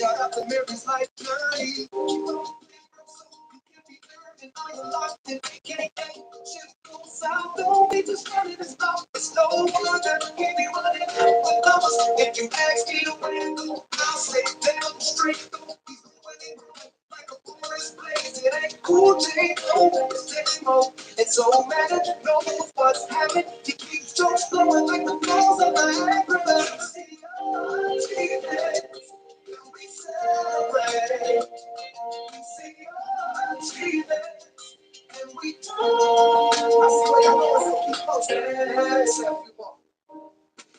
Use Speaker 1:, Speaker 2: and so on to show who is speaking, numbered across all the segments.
Speaker 1: Shout out to Mary's Life Journey. Don't be just running to stop. It's no wonder we be running with numbers. If you ask me the way to go, I'll say down the street. Like a forest blaze, it ain't cool, J. It's anymore. It's so mad that you know what's happening. You keep jokes flowing like the falls of Niagara. See, we celebrate. See, and we talk. I see what y'all know, so keep posting.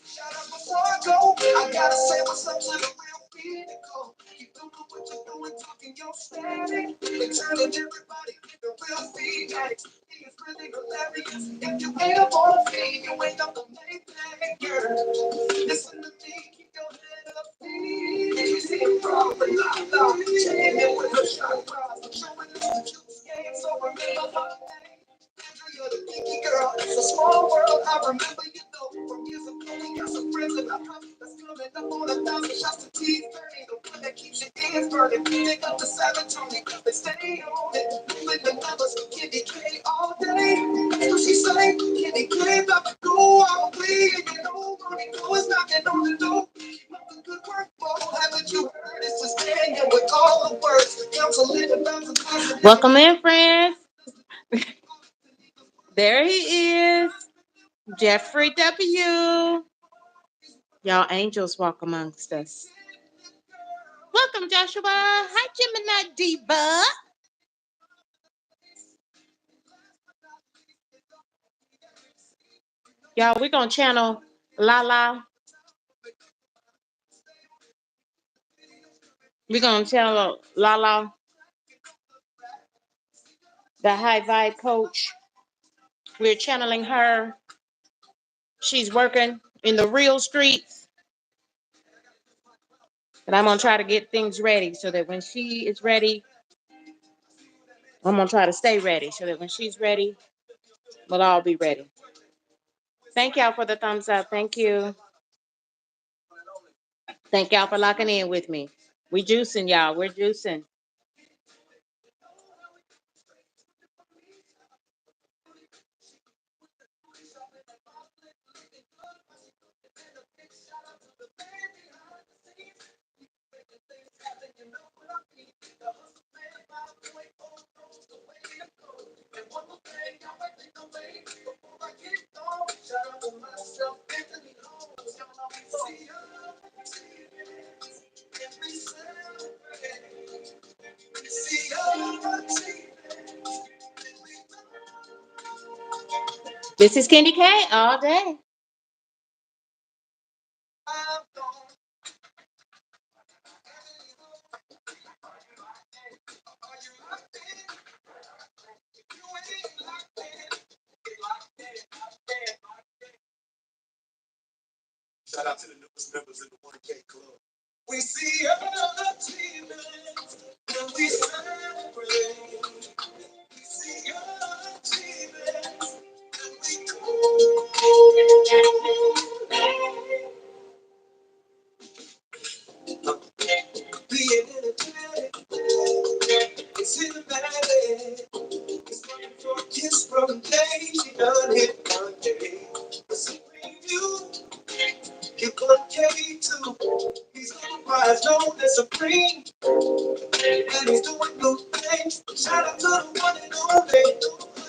Speaker 1: Shout out before I go. I gotta say what's up to the real pinnacle. You don't know what you're doing, talking your static. They turning everybody into real fanatics. It's really hilarious. If you ain't up on the feed, you ain't up the main thing, girl. Listen to me, keep your head up, please. See it from the la. Checking in with her shot bras. Showing us the juice game, so remember her name. You're the geeky girl. It's a small world. I remember you know from years ago. We got some friends in the house that's coming up on 1,000 shots of tea. 30, the one that keeps your ears burning. Pick up the Sabatoni, they stay on it. Moving the numbers, KendyK all day. That's what she say. KendyK about to go all the way. And you know, money is knocking on the door. Keep up the good work, boy. Haven't you heard? It's just staying with all the words. Counseling about the welcome in, friends. There he is, Jeffrey W. Y'all angels walk amongst us. Welcome, Joshua. Hi, Gemini Diva. Y'all, we're going to channel Lala. We're going to channel Lala, the high vibe coach. We're channeling her. She's working in the real streets. And I'm going to try to get things ready so that when she is ready, I'm going to try to stay ready so that when she's ready, we'll all be ready. Thank y'all for the thumbs up. Thank you. Thank y'all for locking in with me. We juicing, y'all. We're juicing. This is KendyK all day. Shout out to the newest members in the 1K Club. We see other achievements when we celebrate. We see other achievements when we go. Being energetic, it's cinematic. It's looking for a kiss from a day. She done hit 1K. A supreme view, get 1K too. He's otherwise known as Supreme, and he's doing new things. Shout out to the one and only,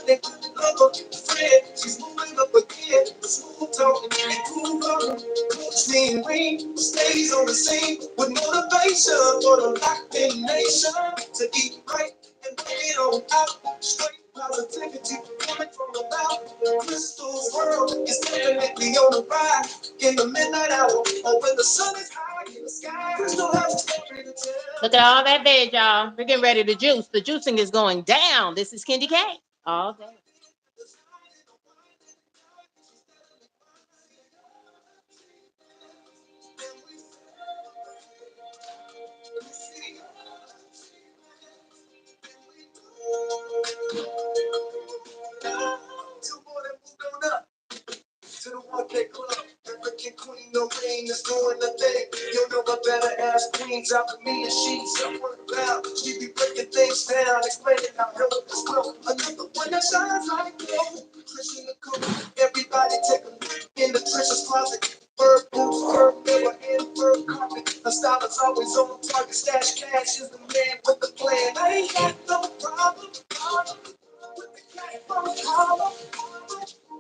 Speaker 1: they love her friend. She's moving up again, smooth talking and cool talking. Coach Mean Green stays on the scene with motivation for the locked in nation to eat right and bring it on out. Straight positivity coming from the mouth. Crystal's world is definitely on the rise. In the midnight hour, or when the sun is high in the sky. Crystal has a story to tell. Look at all that veg, y'all. We're getting ready to juice. The juicing is going down. This is KendyK all day. To the 1K Club, African queen, no rain is doing the thing. You know I better ask queens out to me and she's down. She be breaking things down, explaining how her with this flow. Another one that shines like gold. Christian the cool. Everybody take a look in the Trisha's closet. Bird boots, bird mirror, and bird carpet. The style is always on target. Stash cash is the man with the plan. I ain't got no problem. With the cat from Harlem.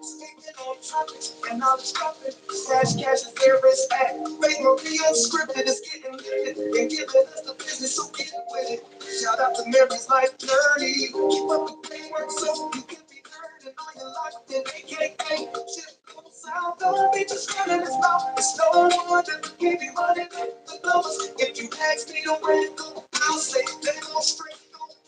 Speaker 1: Speaking on topics and knowledge dropping. Stash cash is where it's at. Make Maria scripted is getting lifted and giving us the business, so get with it. Shout out to Mary's life journey. Keep up the great work so you can be heard and all your life in AKA. Shit goes south, don't be just running his mouth. It's no one that can give you money the numbers. If you ask me to where it go, I'll say demonstrate.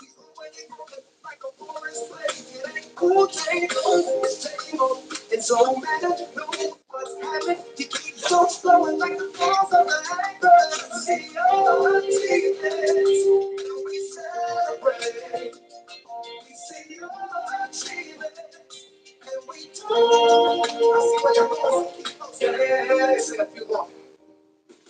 Speaker 1: Keep away from it like a forest play. It ain't cool, take on, take on. It's all matter, know what's happening. You keep so flowing like the falls of the anchor. See your achievements, and we celebrate. We see your achievements, and we do. I see what you're going to yeah, say a few more.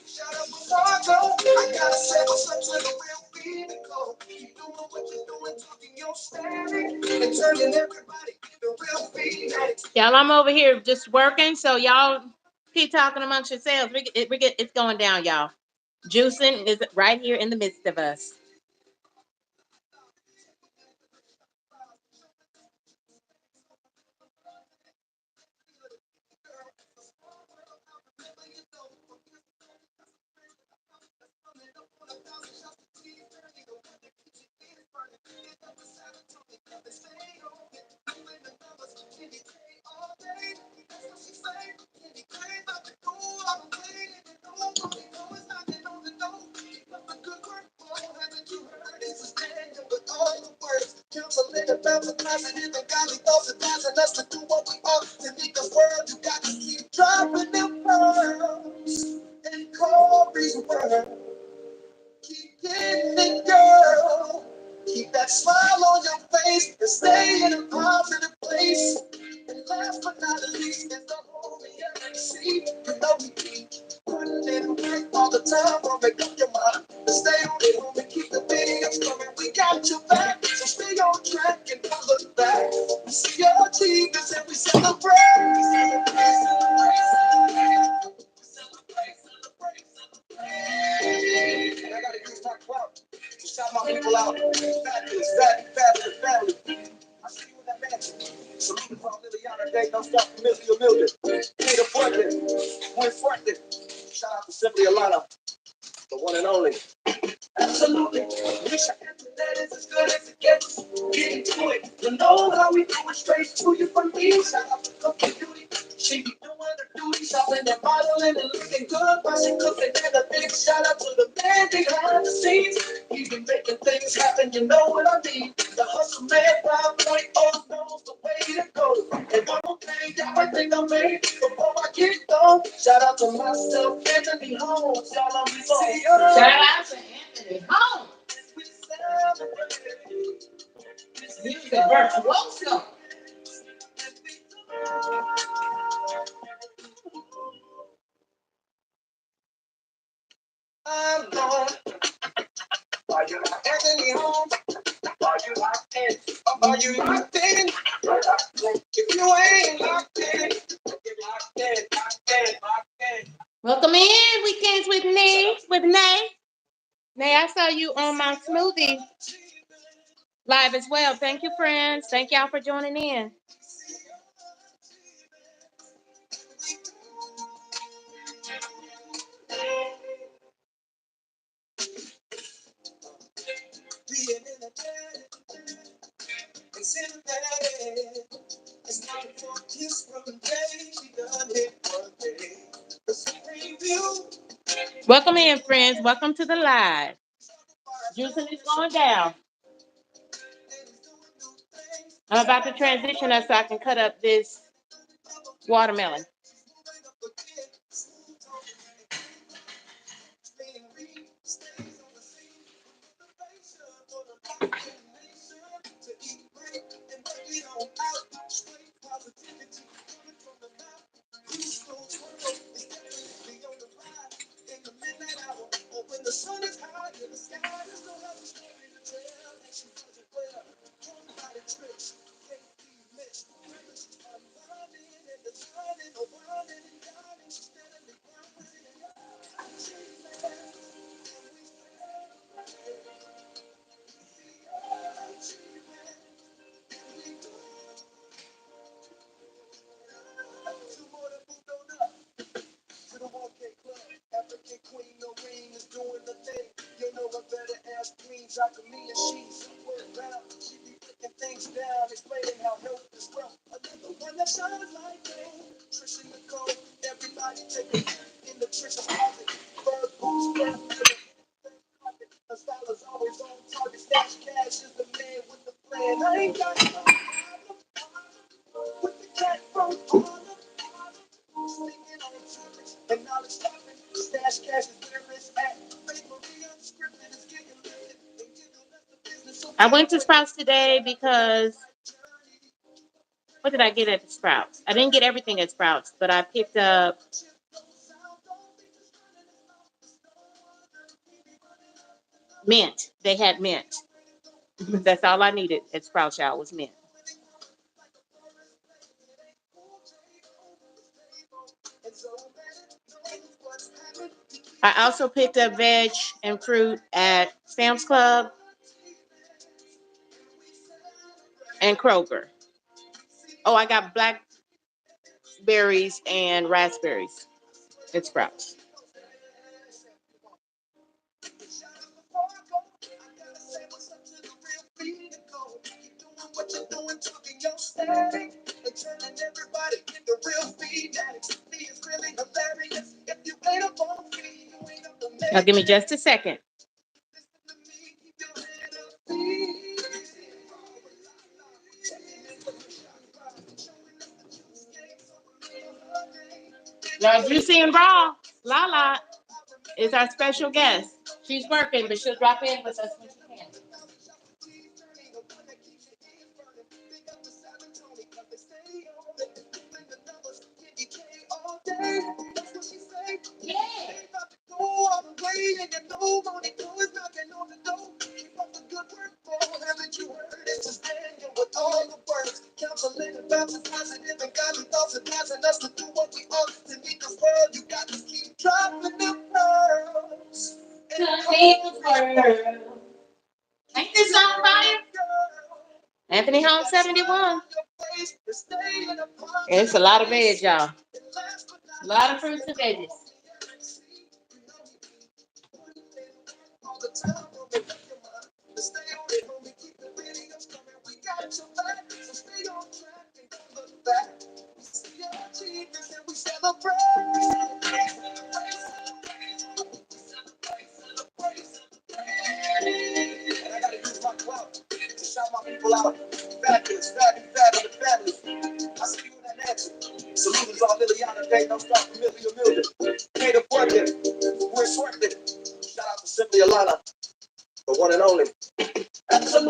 Speaker 1: Shout out before I go. I gotta say what's up to the real people. Keep doing what you're doing, talking your static, and turning everybody into real fanatics. Y'all, I'm over here just working, so y'all keep talking amongst yourselves. It's going down, y'all. Juicing is right here in the midst of us. Keep getting it, girl. Keep that smile on your face and stay in a positive place. And last but not least, is the homeostasis. You know we keep putting in work all the time. Won't make up your mind to stay on it home and keep the videos coming. We got your back, so stay on track and don't look back. We see your achievements and we celebrate. We celebrate, celebrate, celebrate, celebrate, celebrate. And I gotta use my clout to shout my people out. Fabulous, fabulous, fabulous. I see you in that mansion. Salute from Liliana Day, don't stop from Mildred. Peter Forte, Gwen Forte. Shout out to Simply Alana, the one and only. Absolutely. Wish I had that is as good as it gets. Get into it. You know how we do it straight to you from me. Shout out to Cookie Beauty. She be doing her duty, shopping and modeling and looking good while she cooking. And a big shout out to the man behind the scenes. He been making things happen, you know what I mean. The hustle man 5.0 knows the way to go. And one more thing, y'all, I think I made before I get going. Shout out to myself, Anthony Holmes. Y'all on me. Shout out to Anthony Holmes. We celebrate. Music virtuoso. I'm gone. Are you Anthony Holmes? Are you locked in? Are you locked in? If you ain't locked in, you're locked in, locked in, locked in. Welcome in, Weekends with Nay. Nay, I saw you on my smoothie live as well. Thank you, friends. Thank y'all for joining in. Welcome in, friends. Welcome to the live. Juicing is going down. I'm about to transition us so I can cut up this watermelon.
Speaker 2: I went to Sprouts today because what did I get at the Sprouts? I didn't get everything at Sprouts, but I picked up mint. They had mint. That's all I needed at Sprouts, y'all, was mint. I also picked up veg and fruit at Sam's Club and Kroger. Oh, I got blackberries and raspberries at Sprouts. Now, give me just a second. Now, Juicy and Raw, Lala is our special guest. She's working, but she'll drop in with us when she can. Ain't this on fire? Anthony Home 71. It's a lot of veg, y'all. A lot of fruits and veggies.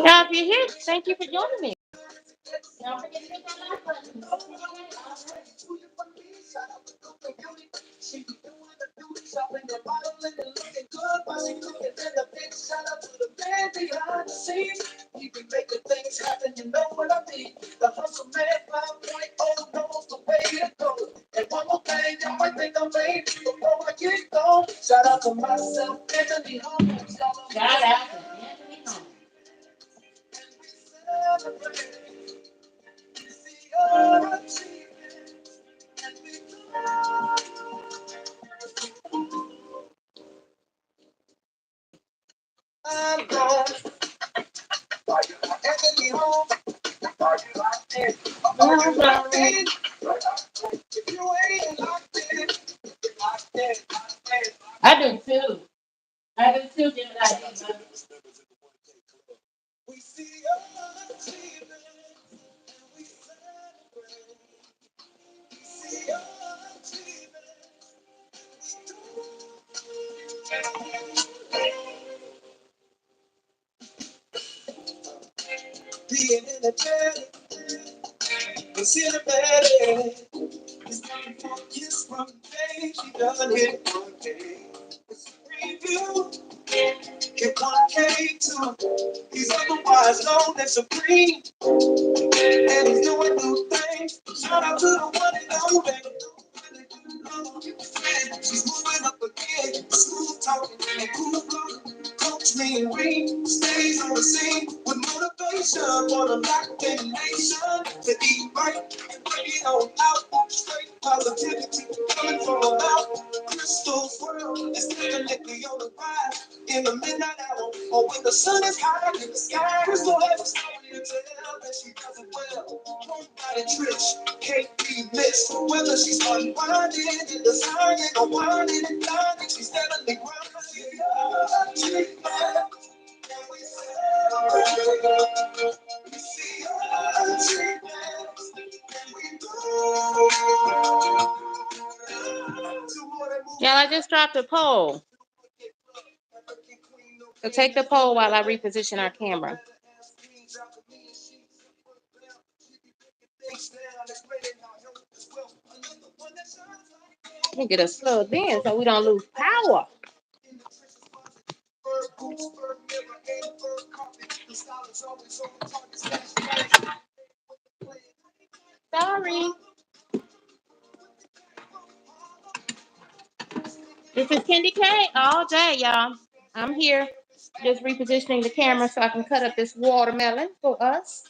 Speaker 2: Now, if you're here, thank you for joining me. Don't forget to hit that like button. Shout out to Anthony Home. I do too. I do too, Jim.
Speaker 1: If one came to, he's otherwise known as Supreme. And he's doing new things. Shout out to the one and only. She's moving up again. Smooth talking and cool blowing. Coach me and Reed stays on the scene with motivation for the black nation to eat right and bring it on out. Straight positivity coming from the mouth. Crystal's world is definitely on the rise in the midnight hour or when the sun is high in the sky. Crystal has a story to tell that she does it well. Homebody Trish can't be missed. Whether she's unwinding and designing or winding and dining, she's steadily grinding.
Speaker 2: Y'all, I just dropped a poll. So take the poll while I reposition our camera. Let me get us plugged in so we don't lose power. Sorry. This is KendyK all day, y'all. I'm here just repositioning the camera so I can cut up this watermelon for us.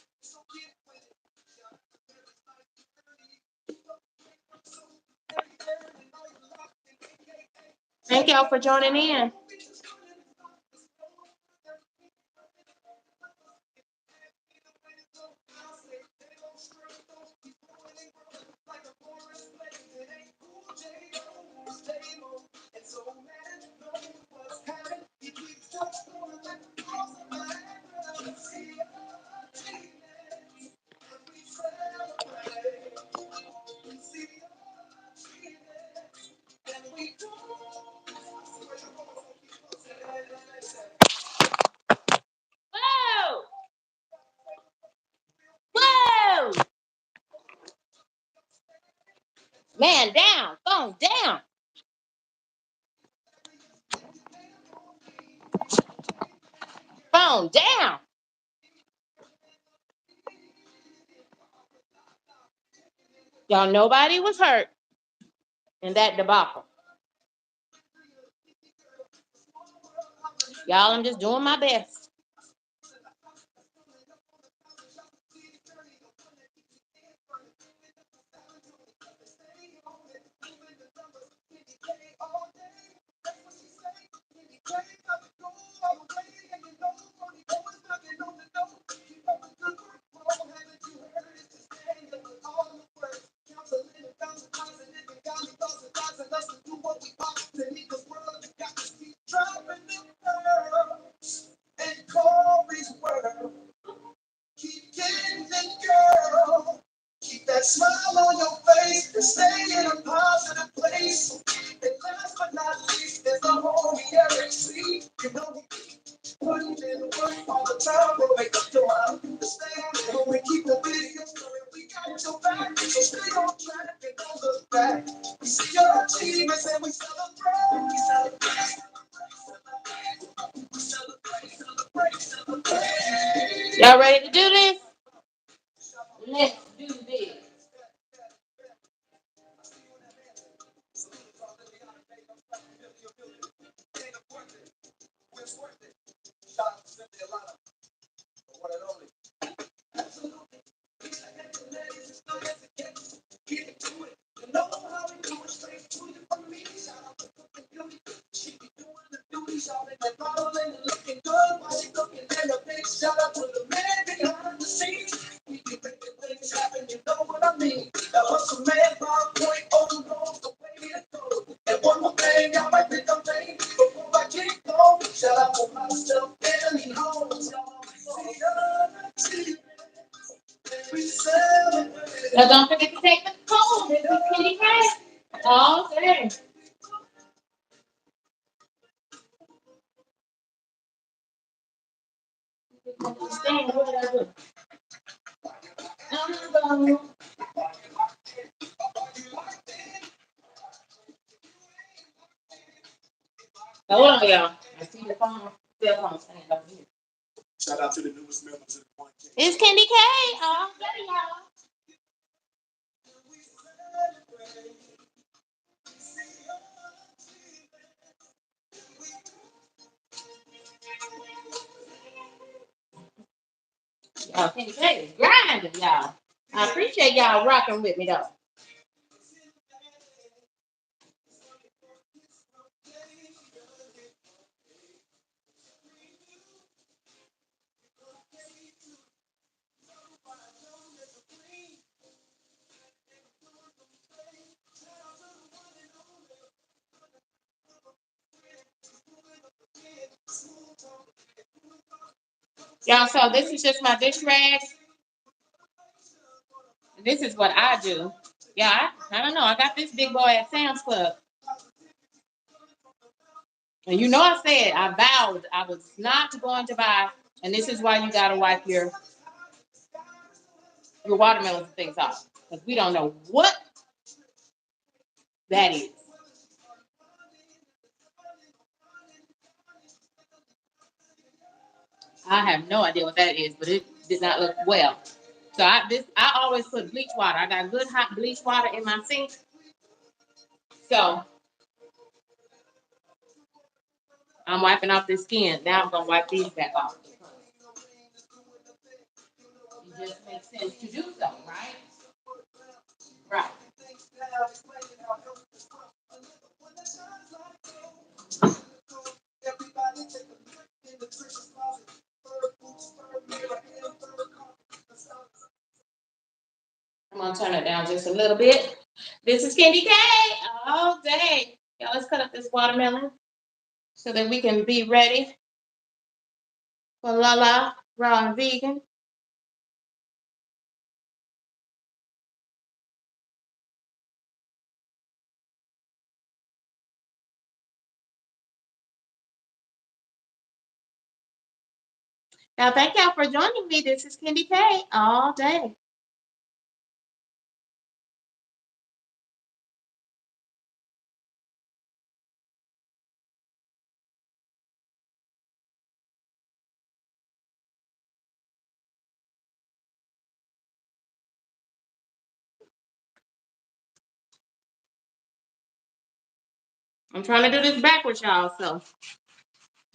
Speaker 2: Thank y'all for joining in. Whoa! Whoa! Man down, phone down. Phone down. Y'all, nobody was hurt in that debacle. Y'all, I'm just doing my best.
Speaker 1: Keep that smile on your face and stay in a positive place. And last but not least, there's the homie Eric C. You know he putting in work all the time, but make up your mind to stay on it. When we keep the videos coming, we got your back. So stay on track and don't look back. We see your achievements and we celebrate. We celebrate. We celebrate, celebrate, celebrate.
Speaker 2: Y'all ready to do this? Let's do this.
Speaker 1: Shout out to the man behind the scenes. We can make the things happen, you know what I mean. That hustle man, 5.0 knows the way it goes. And one more thing, I might think I'm vain before I keep going. Shout out to myself and the homes.
Speaker 2: Now don't forget to take the poll. This is KendyK all day. Stand, what did I do? Hold on, y'all. I see your phone, cell phone stand over here.
Speaker 1: Shout out to the newest members of the Point.
Speaker 2: It's KendyK All, y'all. Y'all, KendyK is grinding, y'all. I appreciate y'all rocking with me, though. Y'all, so this is just my dish rags. This is what I do. Yeah, I don't know. I got this big boy at Sam's Club. And you know I said, I vowed I was not going to buy, and this is why you got to wipe your watermelons and things off. Because we don't know what that is. I have no idea what that is, but it did not look well. So I always put bleach water. I got good hot bleach water in my sink. So I'm wiping off this skin. Now I'm gonna wipe these back off. It just makes sense to do so, right? Right. I'm gonna turn it down just a little bit. This is KendyK all day. Y'all, let's cut up this watermelon so that we can be ready for La Raw and Vegan. Now, thank y'all for joining me. This is KendyK all day. I'm trying to do this backwards, y'all, so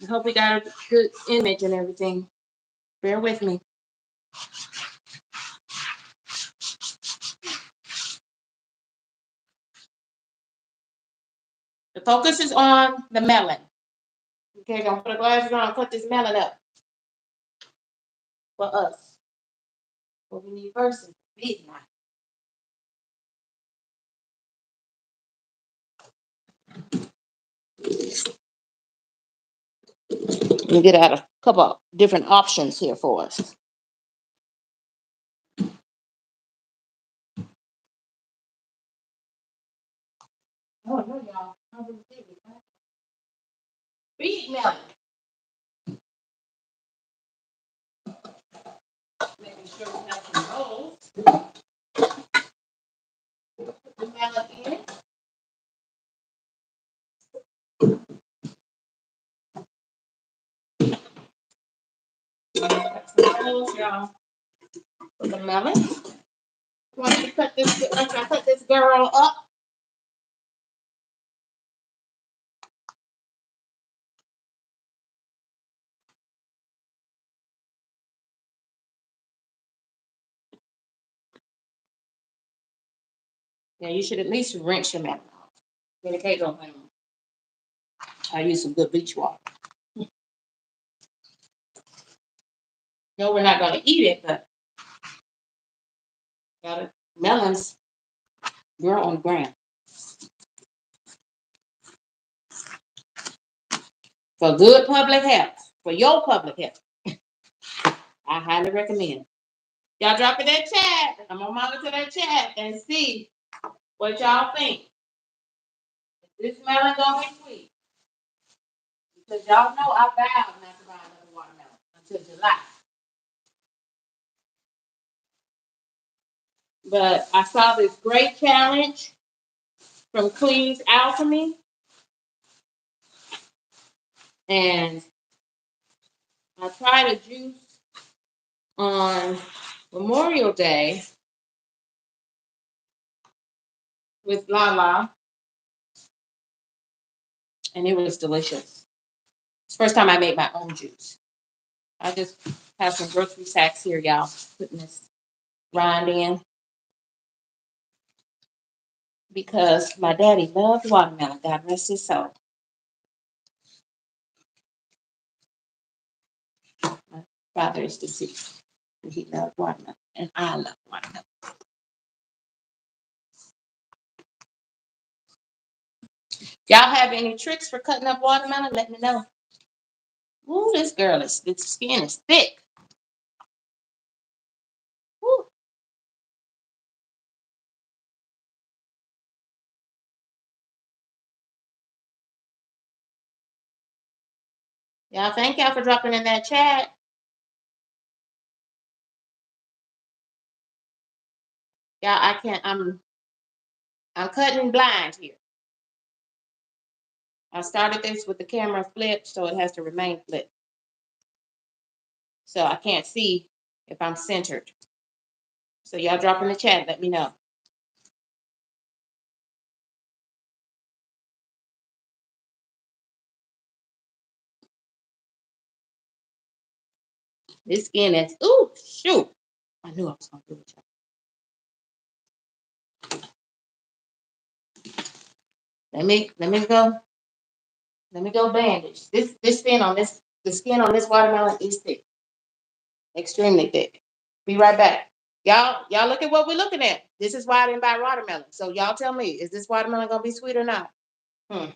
Speaker 2: I hope we got a good image and everything. Bear with me. The focus is on the melon. Okay, gonna put the glasses on and cut this melon up for us. What we need first is midnight. Let me get out a couple of different options here for us. Oh, no, y'all. Big melon. Making sure we have some rolls. Put the melon in. Cut some rolls, y'all. Put the melon. Once I cut this girl up. Yeah, you should at least rinse your melon off. In the case of I use some good bleach water. No, we're not gonna eat it, but got it. Melons grow on the ground. For good public health, for your public health, I highly recommend. Y'all drop in that chat. I'm gonna monitor that chat and see what y'all think. This melon gonna be sweet. Because y'all know I vowed not to buy another watermelon until July. But I saw this great challenge from Queen's Alchemy. And I tried a juice on Memorial Day with Lala, and it was delicious. It's the first time I made my own juice. I just have some grocery sacks here, y'all. Putting this rind in because my daddy loved watermelon. God rest his soul. My father is deceased, and he loved watermelon, and I love watermelon. Y'all have any tricks for cutting up watermelon? Let me know. Ooh, this girl is, the skin is thick. Ooh. Y'all, thank y'all for dropping in that chat. Y'all, I can't. I'm cutting blind here. I started this with the camera flipped, so it has to remain flipped. So I can't see if I'm centered. So y'all drop in the chat. Let me know. This skin is. Ooh, shoot! I knew I was gonna do it. Y'all. Let me go bandage. This skin on this the skin on this watermelon is thick, extremely thick. Be right back. Y'all look at what we're looking at. This is why I didn't buy watermelon. So y'all tell me, is this watermelon gonna be sweet or not? Hmm.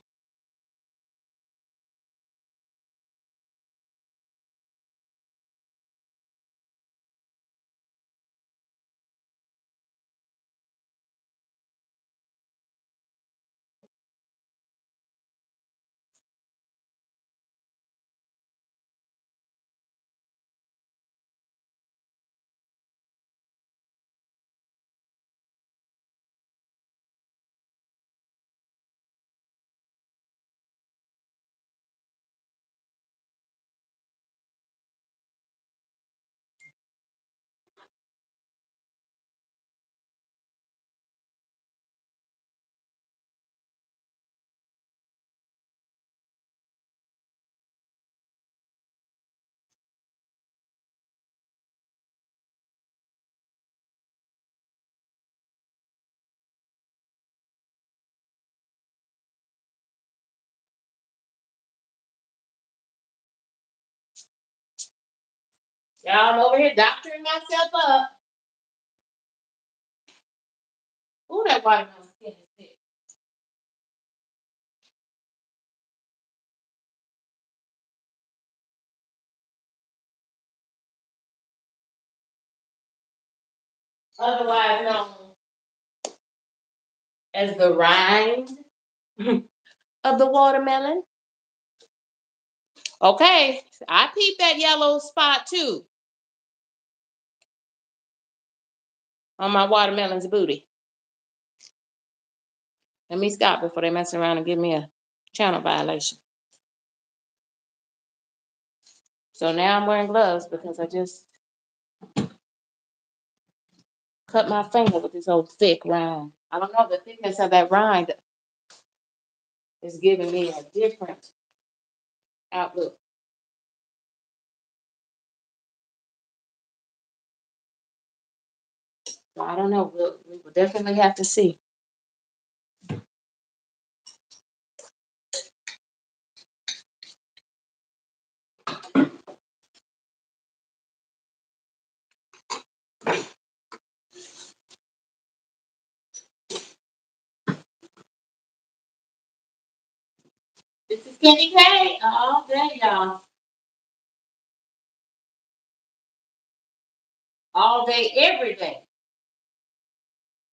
Speaker 2: Y'all, I'm over here doctoring myself up. Ooh, that watermelon skin is thick. Otherwise known as the rind of the watermelon. Okay, I peeped that yellow spot too on my watermelon's booty. Let me stop before they mess around and give me a channel violation. So now I'm wearing gloves because I just cut my finger with this old thick rind. I don't know, the thickness of that rind is giving me a different outlook. So I don't know. We will definitely have to see. This is KendyK all day, y'all. All day, every day.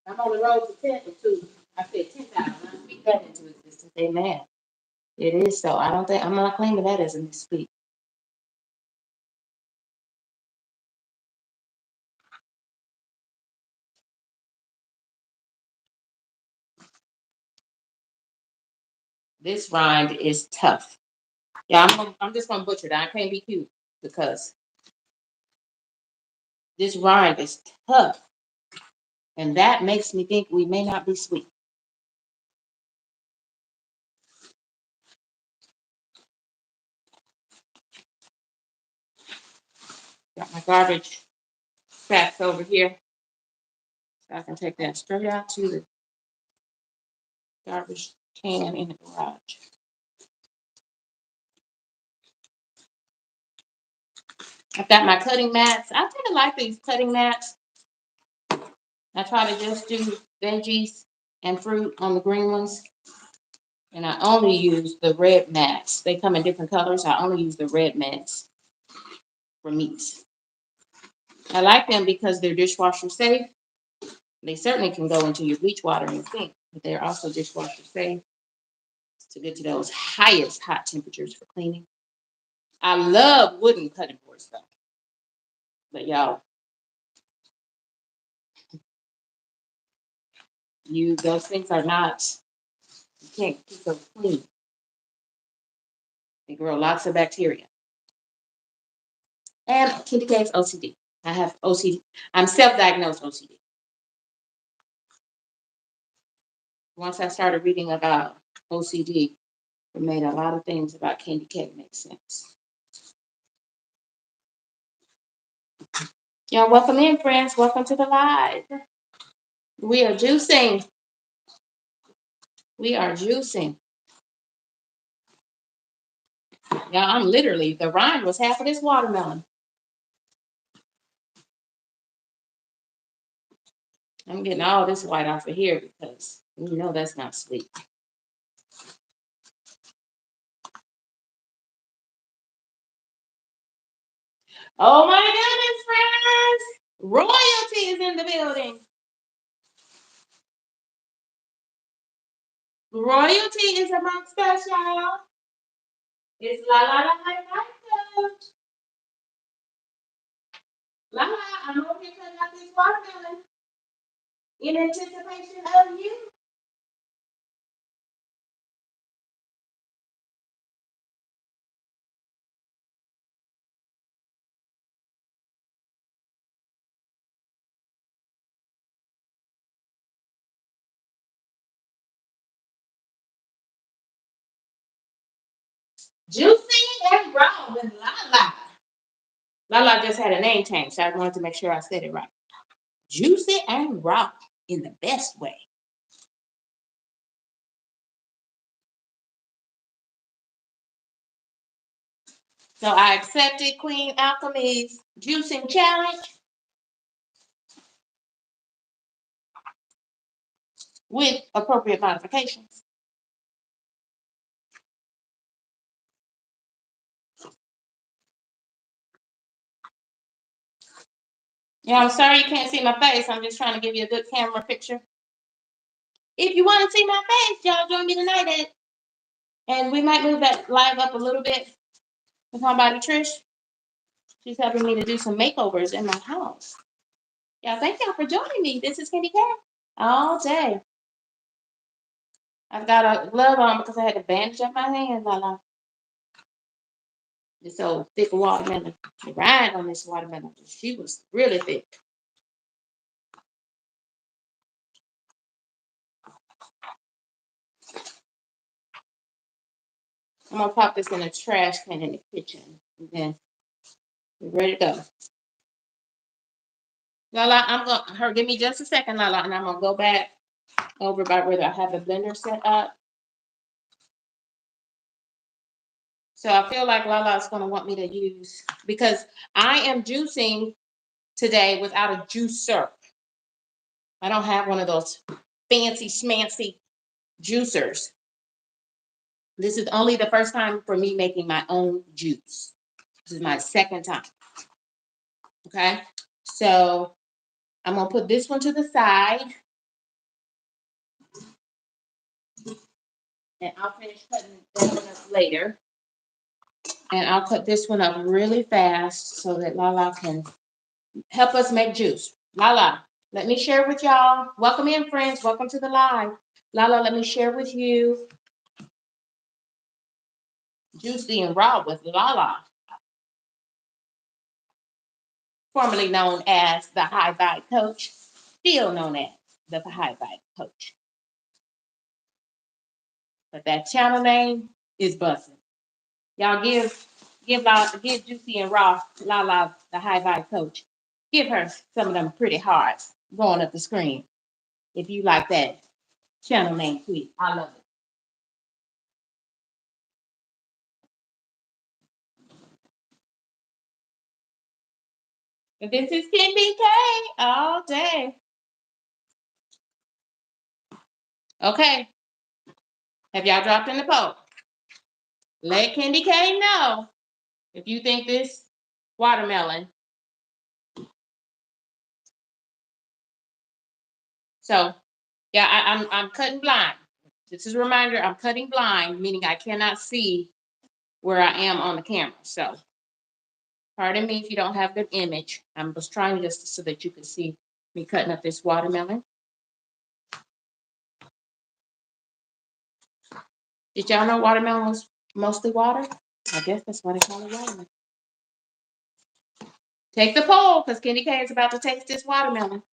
Speaker 2: I'm on the road to 10 for 2. I said 10,000. I speak that into existence. Amen. It is so. I'm not claiming that as a misspeak. This rind is tough. Yeah, I'm just gonna butcher that. I can't be cute because this rind is tough, and that makes me think we may not be sweet. Got my garbage sacks over here, so I can take that straight out to the garbage can in the garage. I've got my cutting mats. I tend to like these cutting mats. I try to just do veggies and fruit on the green ones. And I only use the red mats. They come in different colors. I only use the red mats for meats. I like them because they're dishwasher safe. They certainly can go into your bleach water and sink, but they're also dishwasher safe to get to those highest hot temperatures for cleaning. I love wooden cutting boards though. But y'all, those things are not, you can't keep them clean. They grow lots of bacteria. And KendyK's OCD. I have OCD. I'm self-diagnosed OCD. Once I started reading about OCD, it made a lot of things about KendyK make sense. Y'all, welcome in, friends. Welcome to the live. We are juicing. We are juicing. Y'all, I'm literally, the rind was half of this watermelon. I'm getting all this white off of here because you know that's not sweet. Oh my goodness, friends! Royalty is in the building. Royalty is amongst us, y'all. It's La La La La. La La, I'm over here cutting out this watermelon in anticipation of you. Juicy and raw with La La. La La just had a name change, so I wanted to make sure I said it right. Juicy and raw in the best way. So I accepted Queen Alchemy's juicing challenge with appropriate modifications. Yeah, I'm sorry you can't see my face. I'm just trying to give you a good camera picture. If you want to see my face, y'all join me tonight and we might move that live up a little bit with my buddy Trish. She's helping me to do some makeovers in my house. Yeah, thank y'all for joining me. This is KendyK all day. I've got a glove on because I had to bandage up my hand, Lala. This old thick watermelon. The rind on this watermelon, she was really thick. I'm gonna pop this in a trash can in the kitchen, and then we're ready to go. Lala, give me just a second, Lala, and I'm gonna go back over by where I have the blender set up. So I feel like Lala's gonna want me to use, because I am juicing today without a juicer. I don't have one of those fancy schmancy juicers. This is only the first time for me making my own juice. This is my second time. Okay, so I'm gonna put this one to the side, and I'll finish cutting that one up later. And I'll cut this one up really fast so that Lala can help us make juice. Lala, let me share with y'all. Welcome in, friends. Welcome to the live. Lala, let me share with you Juicy and Raw with Lala, formerly known as the High Vibe Coach, still known as the High Vibe Coach. But that channel name is busting. Y'all give Juicy and Raw Lala the High Vibe Coach. Give her some of them pretty hearts going up the screen. If you like that channel name, tweet. I love it. And this is KendyK all day. Okay. Have y'all dropped in the poll? Let KendyK know if you think this watermelon. So, yeah, I'm cutting blind. This is a reminder, I'm cutting blind, meaning I cannot see where I am on the camera. So, pardon me if you don't have good image. I'm just trying just so that you can see me cutting up this watermelon. Did y'all know watermelon was mostly water? I guess that's why they call it watermelon. Take the poll, because KendyK is about to taste this watermelon.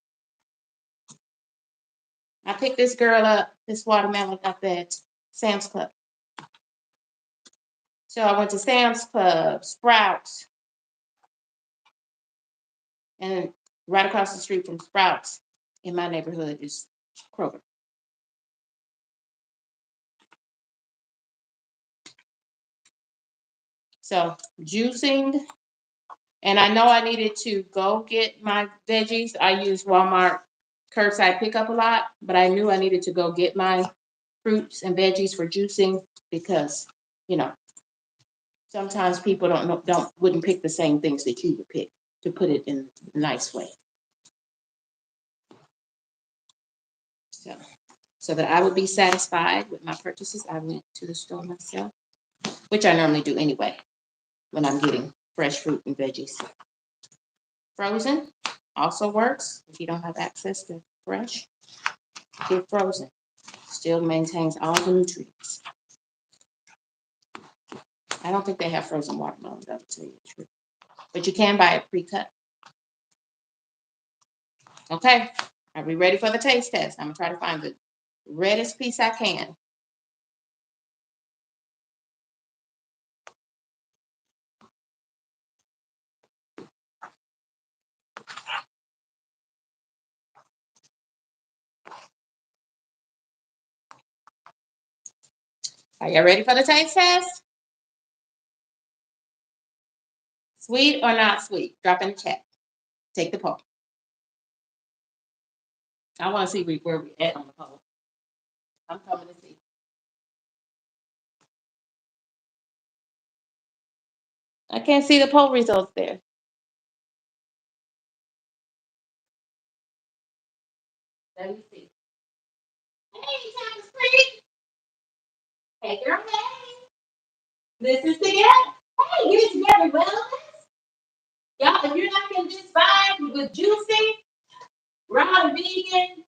Speaker 2: I picked this girl up, this watermelon up at Sam's Club. So I went to Sam's Club, Sprouts, and right across the street from Sprouts in my neighborhood is Kroger. So juicing, and I know I needed to go get my veggies. I use Walmart curbside pickup a lot, but I knew I needed to go get my fruits and veggies for juicing because, you know, sometimes people wouldn't pick the same things that you would pick, to put it in a nice way. So that I would be satisfied with my purchases, I went to the store myself, which I normally do anyway when I'm getting fresh fruit and veggies. Frozen also works if you don't have access to fresh. Get frozen. Still maintains all the nutrients. I don't think they have frozen watermelon, though, to tell you the truth. But you can buy it pre-cut. Okay, are we ready for the taste test? I'm gonna try to find the reddest piece I can. Are you ready for the taste test? Sweet or not sweet? Drop in the chat. Take the poll. I want to see where we at on the poll. I'm coming to see. I can't see the poll results there. Let me see. Hey, Thomas Creek. Hey, girl. Hey. This is together. Hey, get it together, wellness. Y'all, if you're not in this vibe with juicy, raw and vegan,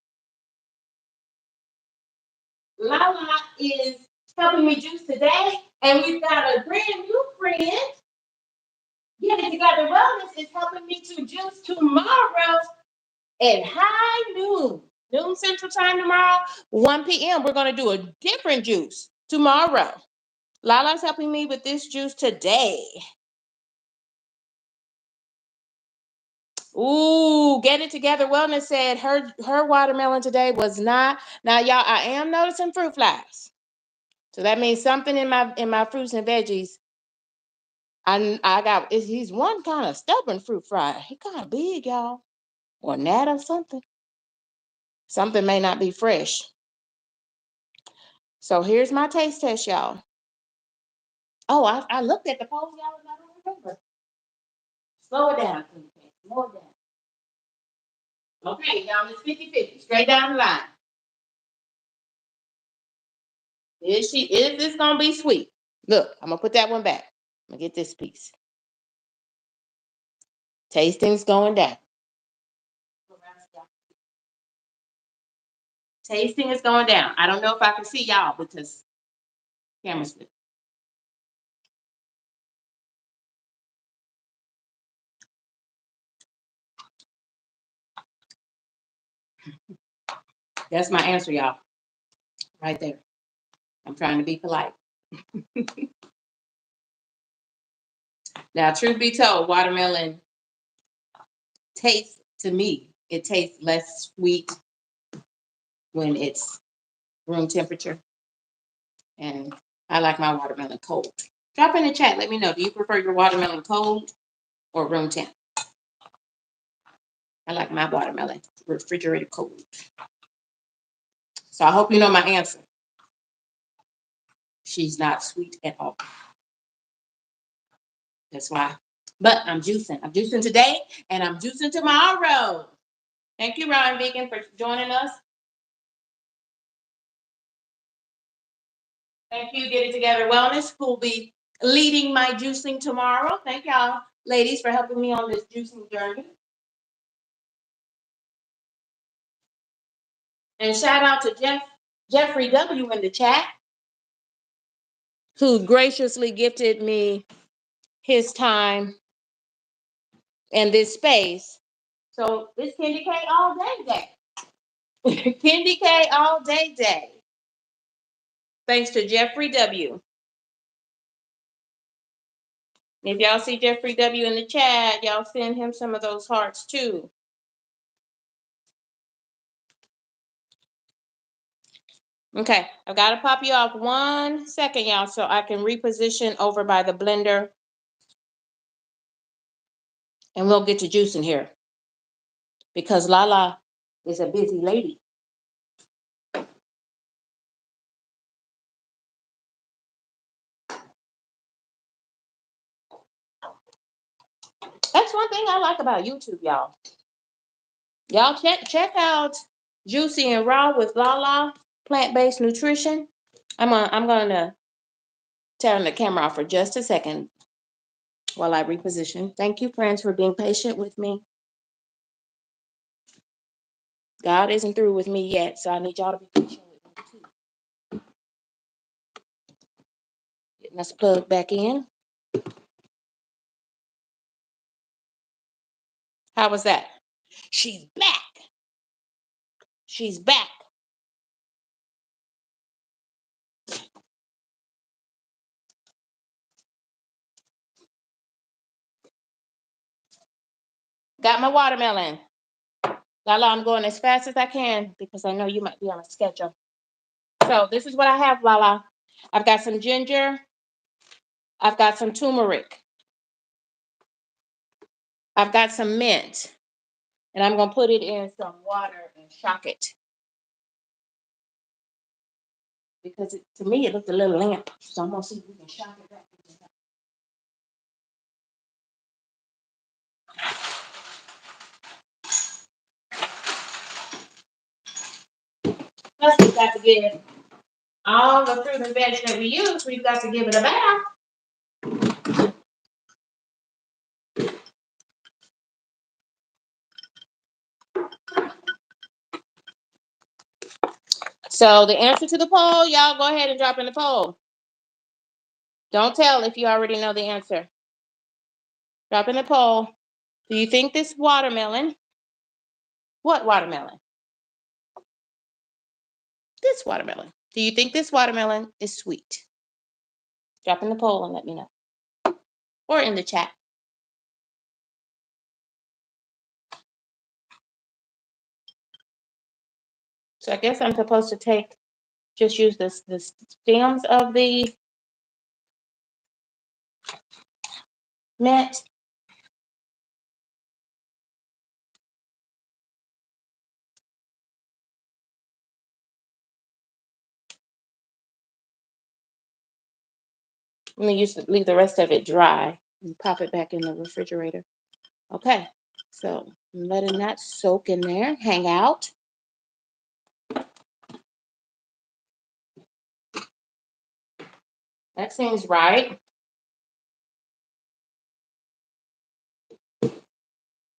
Speaker 2: Lala is helping me juice today. And we've got a brand new friend. Get it together, wellness is helping me to juice tomorrow at high noon Central Time tomorrow, 1 p.m. We're going to do a different juice tomorrow. Lala's helping me with this juice today. Ooh, Get It Together Wellness said her watermelon today was not. Now, y'all, I am noticing fruit flies. So that means something in my fruits and veggies. He's one kind of stubborn fruit fly. He kind of big, y'all. Or gnat or something. Something may not be fresh. So here's my taste test, y'all. Oh, I looked at the polls, y'all, and I don't remember. Slow it down, please. Slow it down. Okay, y'all, it's 50-50, straight down the line. Is this gonna be sweet? Look, I'm gonna put that one back. I'm gonna get this piece. Tasting's going down. Tasting is going down. I don't know if I can see y'all because camera's good. That's my answer, y'all. Right there. I'm trying to be polite. Now, truth be told, watermelon tastes, to me, it tastes less sweet when it's room temperature. And I like my watermelon cold. Drop in the chat. Let me know. Do you prefer your watermelon cold or room temp? I like my watermelon refrigerated cold. So I hope you know my answer. She's not sweet at all. That's why. But I'm juicing. I'm juicing today and I'm juicing tomorrow. Thank you, Ryan Vegan, for joining us. Thank you, Get It Together Wellness, who will be leading my juicing tomorrow. Thank y'all, ladies, for helping me on this juicing journey. And shout out to Jeffrey W. in the chat, who graciously gifted me his time and this space. So it's KendyK All Day. KendyK All Day. Thanks to Jeffrey W. If y'all see Jeffrey W. in the chat, y'all send him some of those hearts too. Okay, I've got to pop you off 1 second, y'all, so I can reposition over by the blender. And we'll get to juicing here. Because Lala is a busy lady. That's one thing I like about YouTube, y'all. Y'all check out Juicy and Raw with Lala, plant-based nutrition. I'm gonna turn the camera off for just a second while I reposition. Thank you, friends, for being patient with me. God isn't through with me yet, so I need y'all to be patient with me too. Getting us plugged back in. How was that? She's back. She's back. Got my watermelon. Lala, I'm going as fast as I can because I know you might be on a schedule. So this is what I have, Lala. I've got some ginger. I've got some turmeric. I've got some mint. And I'm going to put it in some water and shock it. Because to me, it looked a little limp. So I'm going to see if we can shock it back. Plus, we've got to give all the fruit and veg that we use, we've got to give it a bath. So the answer to the poll, y'all go ahead and drop in the poll. Don't tell if you already know the answer. Drop in the poll. Do you think this watermelon, what watermelon? This watermelon. Do you think this watermelon is sweet? Drop in the poll and let me know. Or in the chat. So I guess I'm supposed to just use the stems of the mint. I'm going to leave the rest of it dry and pop it back in the refrigerator. Okay, so I'm letting that soak in there, hang out. That seems right.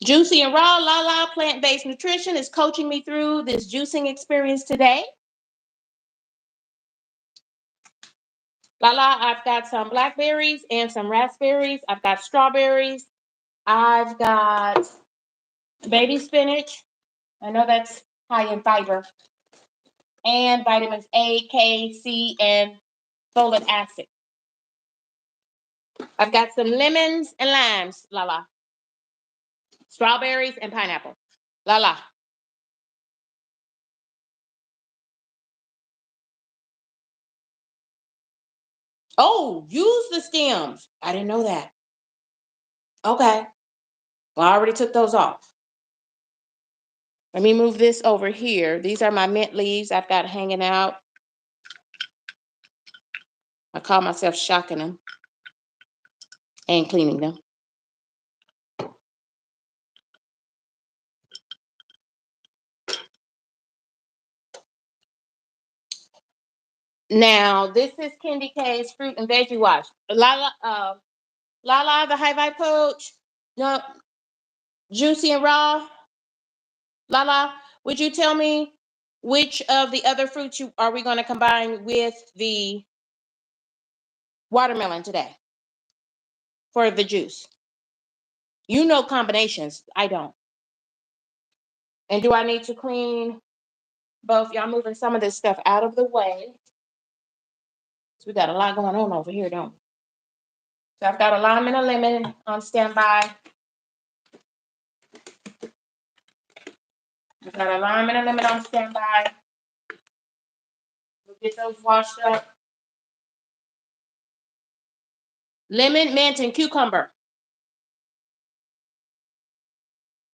Speaker 2: Juicy and Raw, Lala Plant-Based Nutrition is coaching me through this juicing experience today. Lala, I've got some blackberries and some raspberries. I've got strawberries. I've got baby spinach. I know that's high in fiber, and vitamins A, K, C, and folic acid. I've got some lemons and limes, la la. Strawberries and pineapple, la la. Oh, use the stems. I didn't know that. Okay. Well, I already took those off. Let me move this over here. These are my mint leaves I've got hanging out. I call myself shocking them and cleaning them. Now, this is KendyK's fruit and veggie wash. Lala, the high vibe coach. No, juicy and raw. Lala, would you tell me which of the other fruits are we going to combine with the watermelon today for the juice? You know combinations. I don't. And do I need to clean both? Y'all moving some of this stuff out of the way. So we got a lot going on over here, don't we? So I've got a lime and a lemon on standby. I've got a lime and a lemon on standby. We'll get those washed up. Lemon, mint, and cucumber.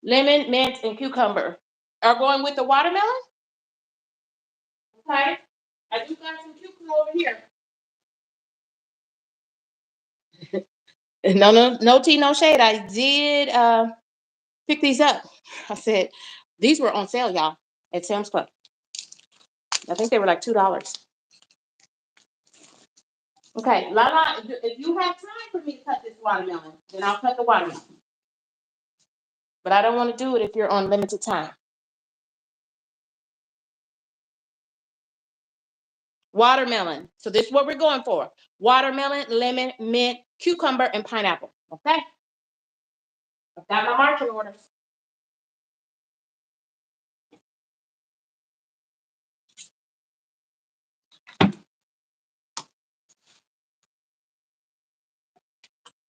Speaker 2: Lemon, mint, and cucumber are going with the watermelon. Okay. I do got some cucumber over here. No tea, no shade. I did pick these up. I said these were on sale, y'all, at Sam's Club. I think they were like $2. Okay, Lala, if you have time for me to cut this watermelon, then I'll cut the watermelon. But I don't want to do it if you're on limited time. Watermelon. So this is what we're going for. Watermelon, lemon, mint, cucumber, and pineapple. Okay? I've got my marching orders.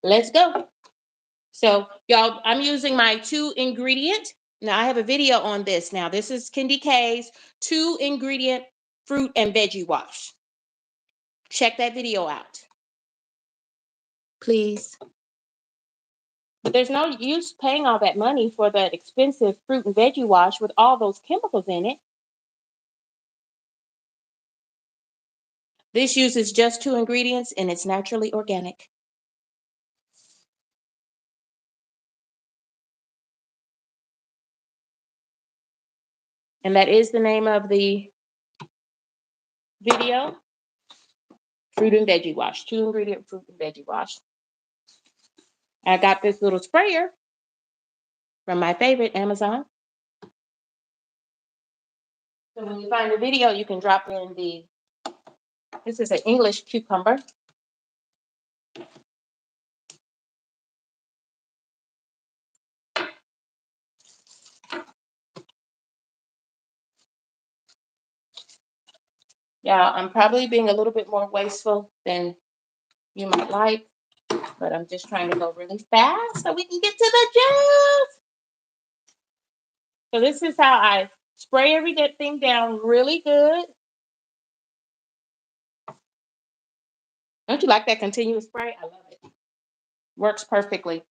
Speaker 2: Let's go. So, y'all, I'm using my 2-ingredient. Now, I have a video on this. Now, this is KendyK's 2-ingredient fruit and veggie wash. Check that video out, please. But there's no use paying all that money for that expensive fruit and veggie wash with all those chemicals in it. This uses just 2 ingredients and it's naturally organic. And that is the name of the video, fruit and veggie wash, 2-ingredient fruit and veggie wash. I got this little sprayer from my favorite, Amazon. So when you find the video, you can drop in this is an English cucumber. Yeah, I'm probably being a little bit more wasteful than you might like, but I'm just trying to go really fast so we can get to the juice. So this is how I spray everything down really good. Don't you like that continuous spray? I love it. Works perfectly.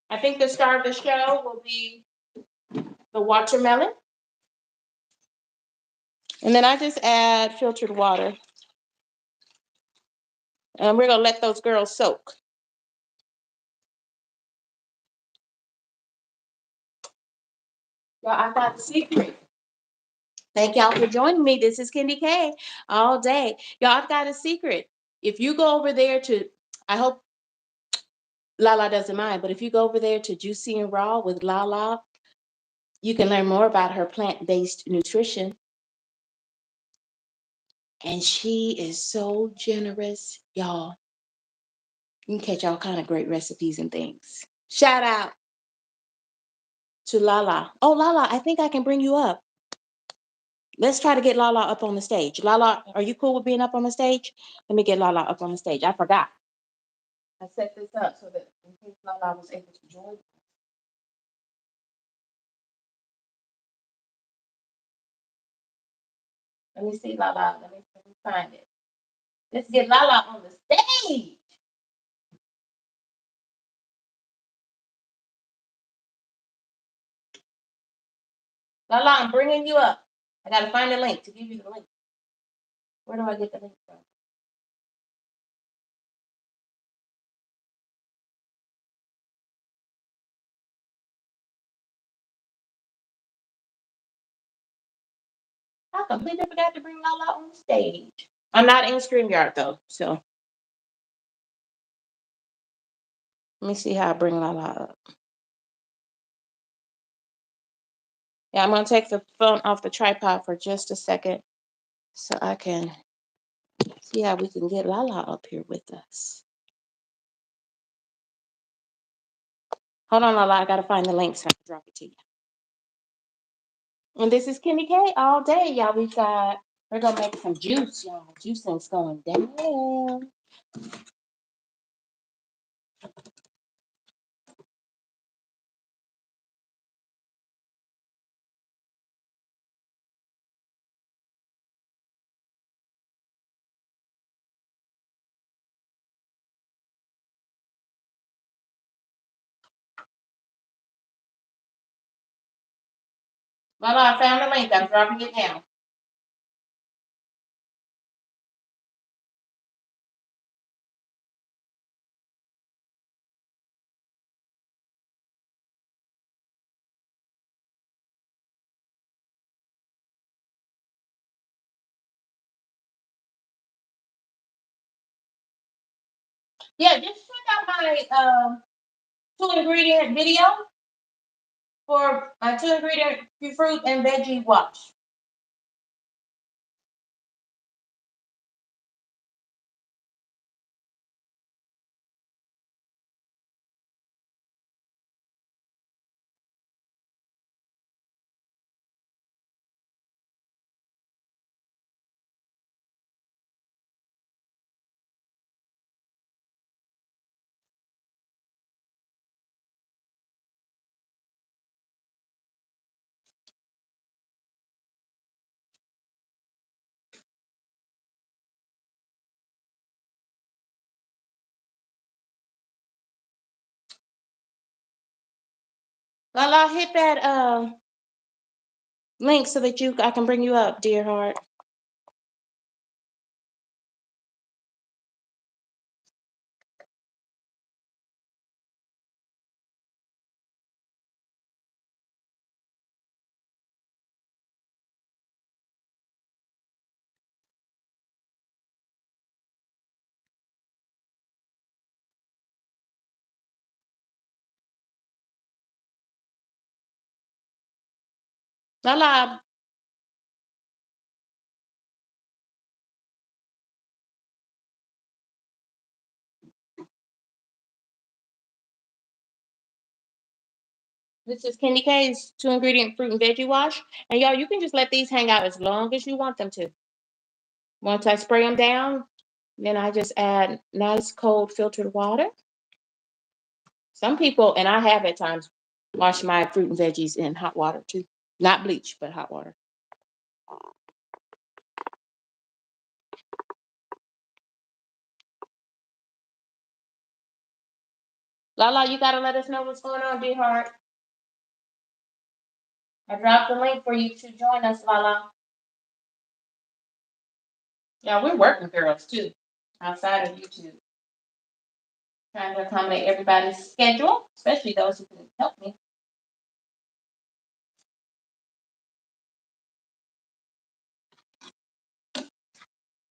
Speaker 2: I think the star of the show will be the watermelon. And then I just add filtered water. And we're going to let those girls soak. Well, I got the secret. Thank y'all for joining me. This is KendyK all day. Y'all, I've got a secret. If you go over there I hope Lala doesn't mind, but if you go over there to Juicy and Raw with Lala, you can learn more about her plant-based nutrition. And she is so generous, y'all. You can catch all kind of great recipes and things. Shout out. to Lala. Oh, Lala, I think I can bring you up. Let's try to get Lala up on the stage. Lala, are you cool with being up on the stage? Let me get Lala up on the stage. I forgot. I set this up so that in case Lala was able to join. Let me see Lala. Let me find it. Let's get Lala on the stage. Lala, I'm bringing you up. I gotta find the link to give you the link. Where do I get the link from? I completely forgot to bring Lala on the stage. I'm not in StreamYard though, so let me see how I bring Lala up. Yeah, I'm gonna take the phone off the tripod for just a second so I can see how we can get Lala up here with us. Hold on, Lala, I gotta find the link so I can drop it to you. And this is KendyK all day, y'all. We're gonna make some juice, y'all. Juicing's going down. Lala, I found the link. I'm dropping it down. Yeah, just check out my 2 ingredient video for a 2 ingredient fruit and veggie wash. Lala, hit that link so that I can bring you up, dear heart. Lala, this is KendyK's 2 ingredient fruit and veggie wash. And y'all, you can just let these hang out as long as you want them to. Once I spray them down, then I just add nice cold filtered water. Some people, and I have at times, wash my fruit and veggies in hot water too. Not bleach, but hot water. Lala, you gotta let us know what's going on, dear heart. I dropped the link for you to join us, Lala. Yeah, we're working girls too, outside of YouTube. Trying to accommodate everybody's schedule, especially those who can help me.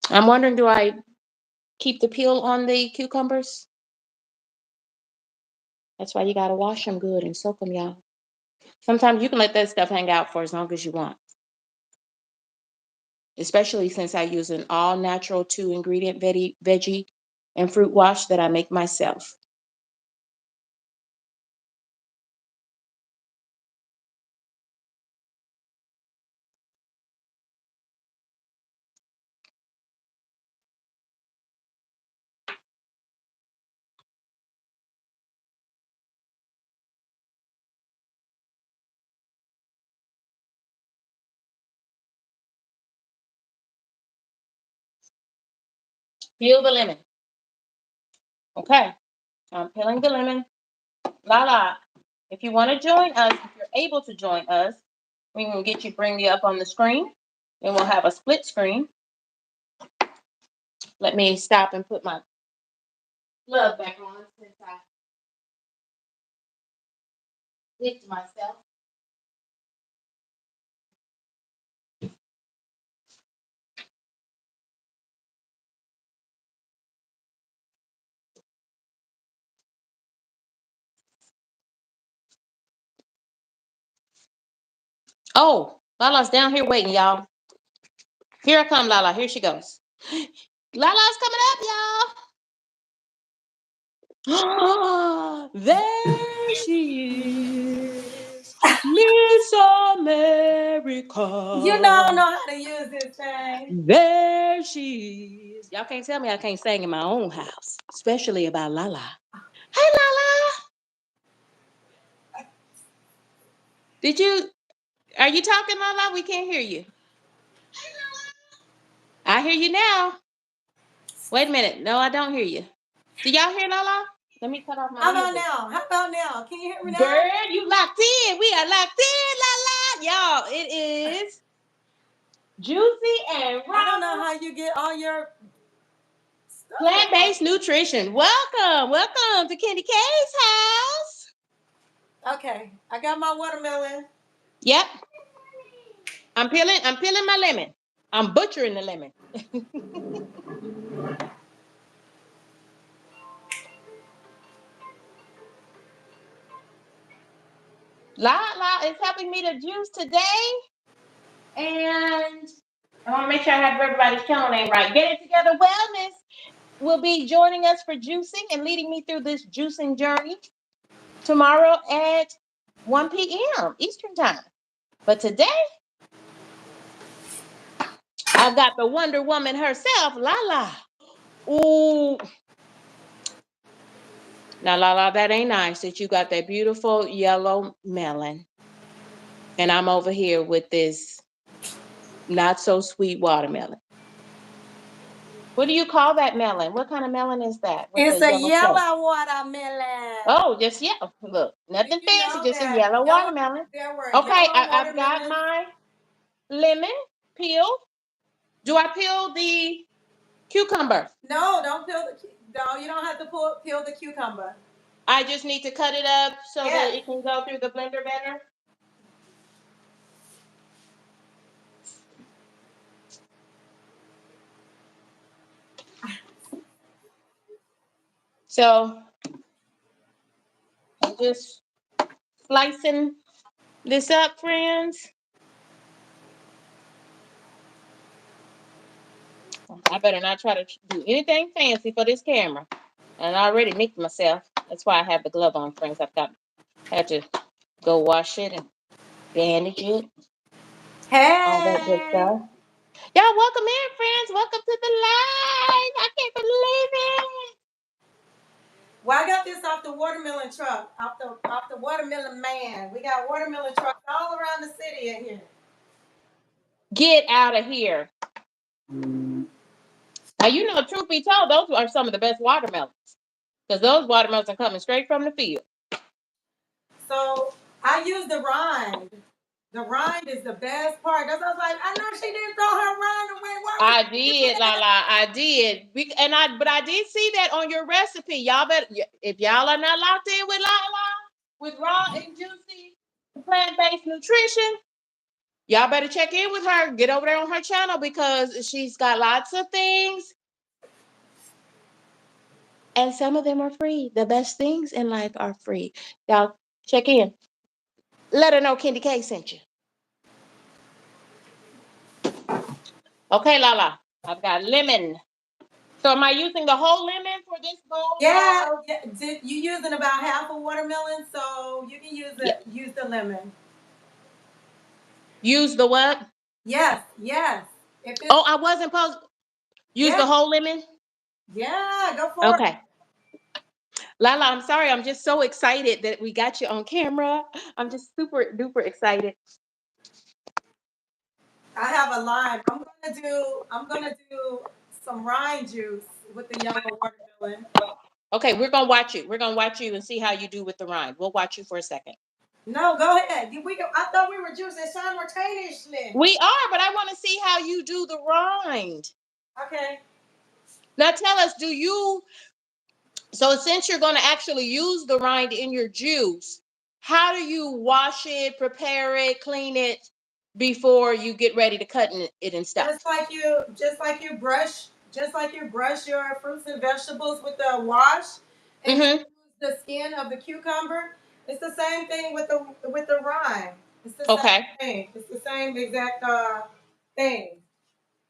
Speaker 2: I'm wondering, do I keep the peel on the cucumbers? That's why you gotta wash them good and soak them, y'all. Sometimes you can let that stuff hang out for as long as you want. Especially since I use an all natural 2 ingredient veggie and fruit wash that I make myself. Peel the lemon. Okay. I'm peeling the lemon. Lala, if you want to join us, if you're able to join us, we can bring you up on the screen, and we'll have a split screen. Let me stop and put my glove back on since I licked myself. Oh, Lala's down here waiting, y'all. Here I come, Lala. Here she goes. Lala's coming up, y'all. There she is, Miss America.
Speaker 1: You don't know how to use this thing.
Speaker 2: There she is. Y'all can't tell me I can't sing in my own house, especially about Lala. Hey, Lala. Are you talking, Lala? We can't hear you. I hear you now. Wait a minute. No, I don't hear you. Do y'all hear Lala? Let me cut off my
Speaker 1: How about
Speaker 2: music.
Speaker 1: now? How about now? Can you hear me now?
Speaker 2: Girl, you locked in. We are locked in, Lala. Y'all, it is juicy and raw.
Speaker 1: I don't know how you get all your stuff.
Speaker 2: Plant-based nutrition. Welcome to KendyK's house.
Speaker 1: Okay, I got my watermelon.
Speaker 2: Yep. I'm peeling my lemon. I'm butchering the lemon. La is helping me to juice today. And I want to make sure I have everybody's channel name right. Get It Together Wellness will be joining us for juicing and leading me through this juicing journey tomorrow at 1 p.m. Eastern Time. But today, I've got the Wonder Woman herself, Lala. Ooh. Now, Lala, that ain't nice that you got that beautiful yellow melon. And I'm over here with this not so sweet watermelon. What do you call that melon? What kind of melon is that?
Speaker 1: It's a yellow watermelon.
Speaker 2: Oh, just yellow. Look, nothing fancy, just a yellow watermelon. Okay, I've got my lemon peeled. Do I peel the cucumber?
Speaker 1: No, don't peel the. No, you don't have to peel the cucumber.
Speaker 2: I just need to cut it up so that it can go through the blender better. So I'm just slicing this up, friends. I better not try to do anything fancy for this camera. And I already nicked myself. That's why I have the glove on, friends. Had to go wash it and bandage it.
Speaker 1: Hey.
Speaker 2: All that good stuff. Y'all, welcome in, friends. Welcome to the live. I can't believe it.
Speaker 1: Well, I got this off the watermelon truck, off the watermelon man. We got watermelon trucks all around the city in here.
Speaker 2: Get out of here. Now, you know, truth be told, those are some of the best watermelons. Because those watermelons are coming straight from the field.
Speaker 1: So I use the rind. The rind is the best part. That's why I was like, I know she didn't throw her rind away.
Speaker 2: I did, Lala. I did. But I did see that on your recipe. Y'all better, if y'all are not locked in with Lala, with raw and juicy plant-based nutrition, y'all better check in with her. Get over there on her channel because she's got lots of things. And some of them are free. The best things in life are free. Y'all check in. Let her know KendyK sent you. Okay, Lala. I've got lemon. So am I using the whole lemon for this bowl?
Speaker 1: Yeah, you using about half a watermelon, so you can use the lemon.
Speaker 2: Use the what?
Speaker 1: Yes.
Speaker 2: Oh, I wasn't supposed to use the whole lemon?
Speaker 1: Yeah, go for it.
Speaker 2: Okay. Lala, I'm sorry. I'm just so excited that we got you on camera. I'm just super duper excited.
Speaker 1: I have a lime. I'm gonna do some rind juice. with the yellow watermelon.
Speaker 2: Okay, we're gonna watch you. We're gonna watch you and see how you do with the rind. We'll watch you for a second.
Speaker 1: No, go ahead. I thought we were juicing simultaneously.
Speaker 2: We are, but I want to see how you do the rind.
Speaker 1: Okay.
Speaker 2: Now tell us, do you, so since you're going to actually use the rind in your juice, how do you wash it, prepare it, clean it before you get ready to cut it and stuff?
Speaker 1: Just like you brush your fruits and vegetables with the wash, and you
Speaker 2: Mm-hmm.
Speaker 1: use the skin of the cucumber. It's the same thing with the rind. It's the same
Speaker 2: Okay.
Speaker 1: thing. It's the same exact thing.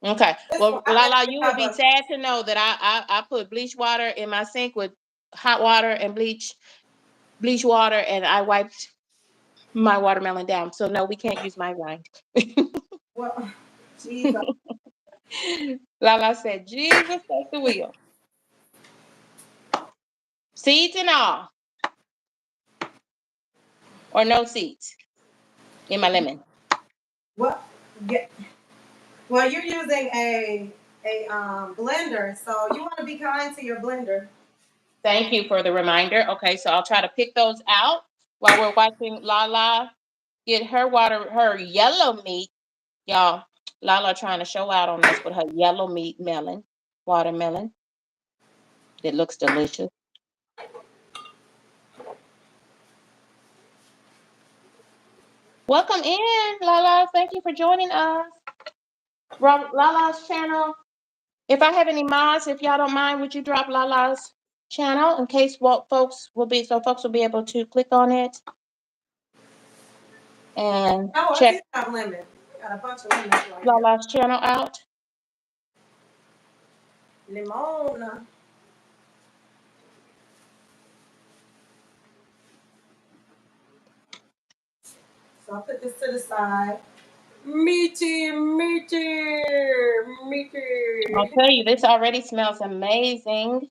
Speaker 2: Okay.
Speaker 1: This one,
Speaker 2: Well,
Speaker 1: I
Speaker 2: Lala,
Speaker 1: actually
Speaker 2: you would
Speaker 1: have
Speaker 2: be
Speaker 1: a
Speaker 2: sad to know that I put bleach water in my sink with hot water and bleach water, and I wiped my watermelon down. So no, we can't use my rind.
Speaker 1: well, Jesus.
Speaker 2: Lala said, Jesus, take the wheel. Seeds and all, or no seeds in my lemon.
Speaker 1: Well, yeah, well, you're using a blender, so you want to be kind to your blender.
Speaker 2: Thank you for the reminder. Okay, so I'll try to pick those out while we're watching Lala get her yellow meat. Y'all, Lala trying to show out on us with her yellow meat watermelon. It looks delicious. Welcome in, Lala. Thank you for joining us. Lala's channel. If I have any mods, if y'all don't mind, would you drop Lala's channel in case folks will be able to click on it and
Speaker 1: Oh, I
Speaker 2: check
Speaker 1: see that lemon. Got a bunch of lemons right here.
Speaker 2: Lala's channel out.
Speaker 1: Limon. So I'll put this to the side. Meaty, meaty,
Speaker 2: I'll
Speaker 1: meaty.
Speaker 2: tell you, this already smells amazing.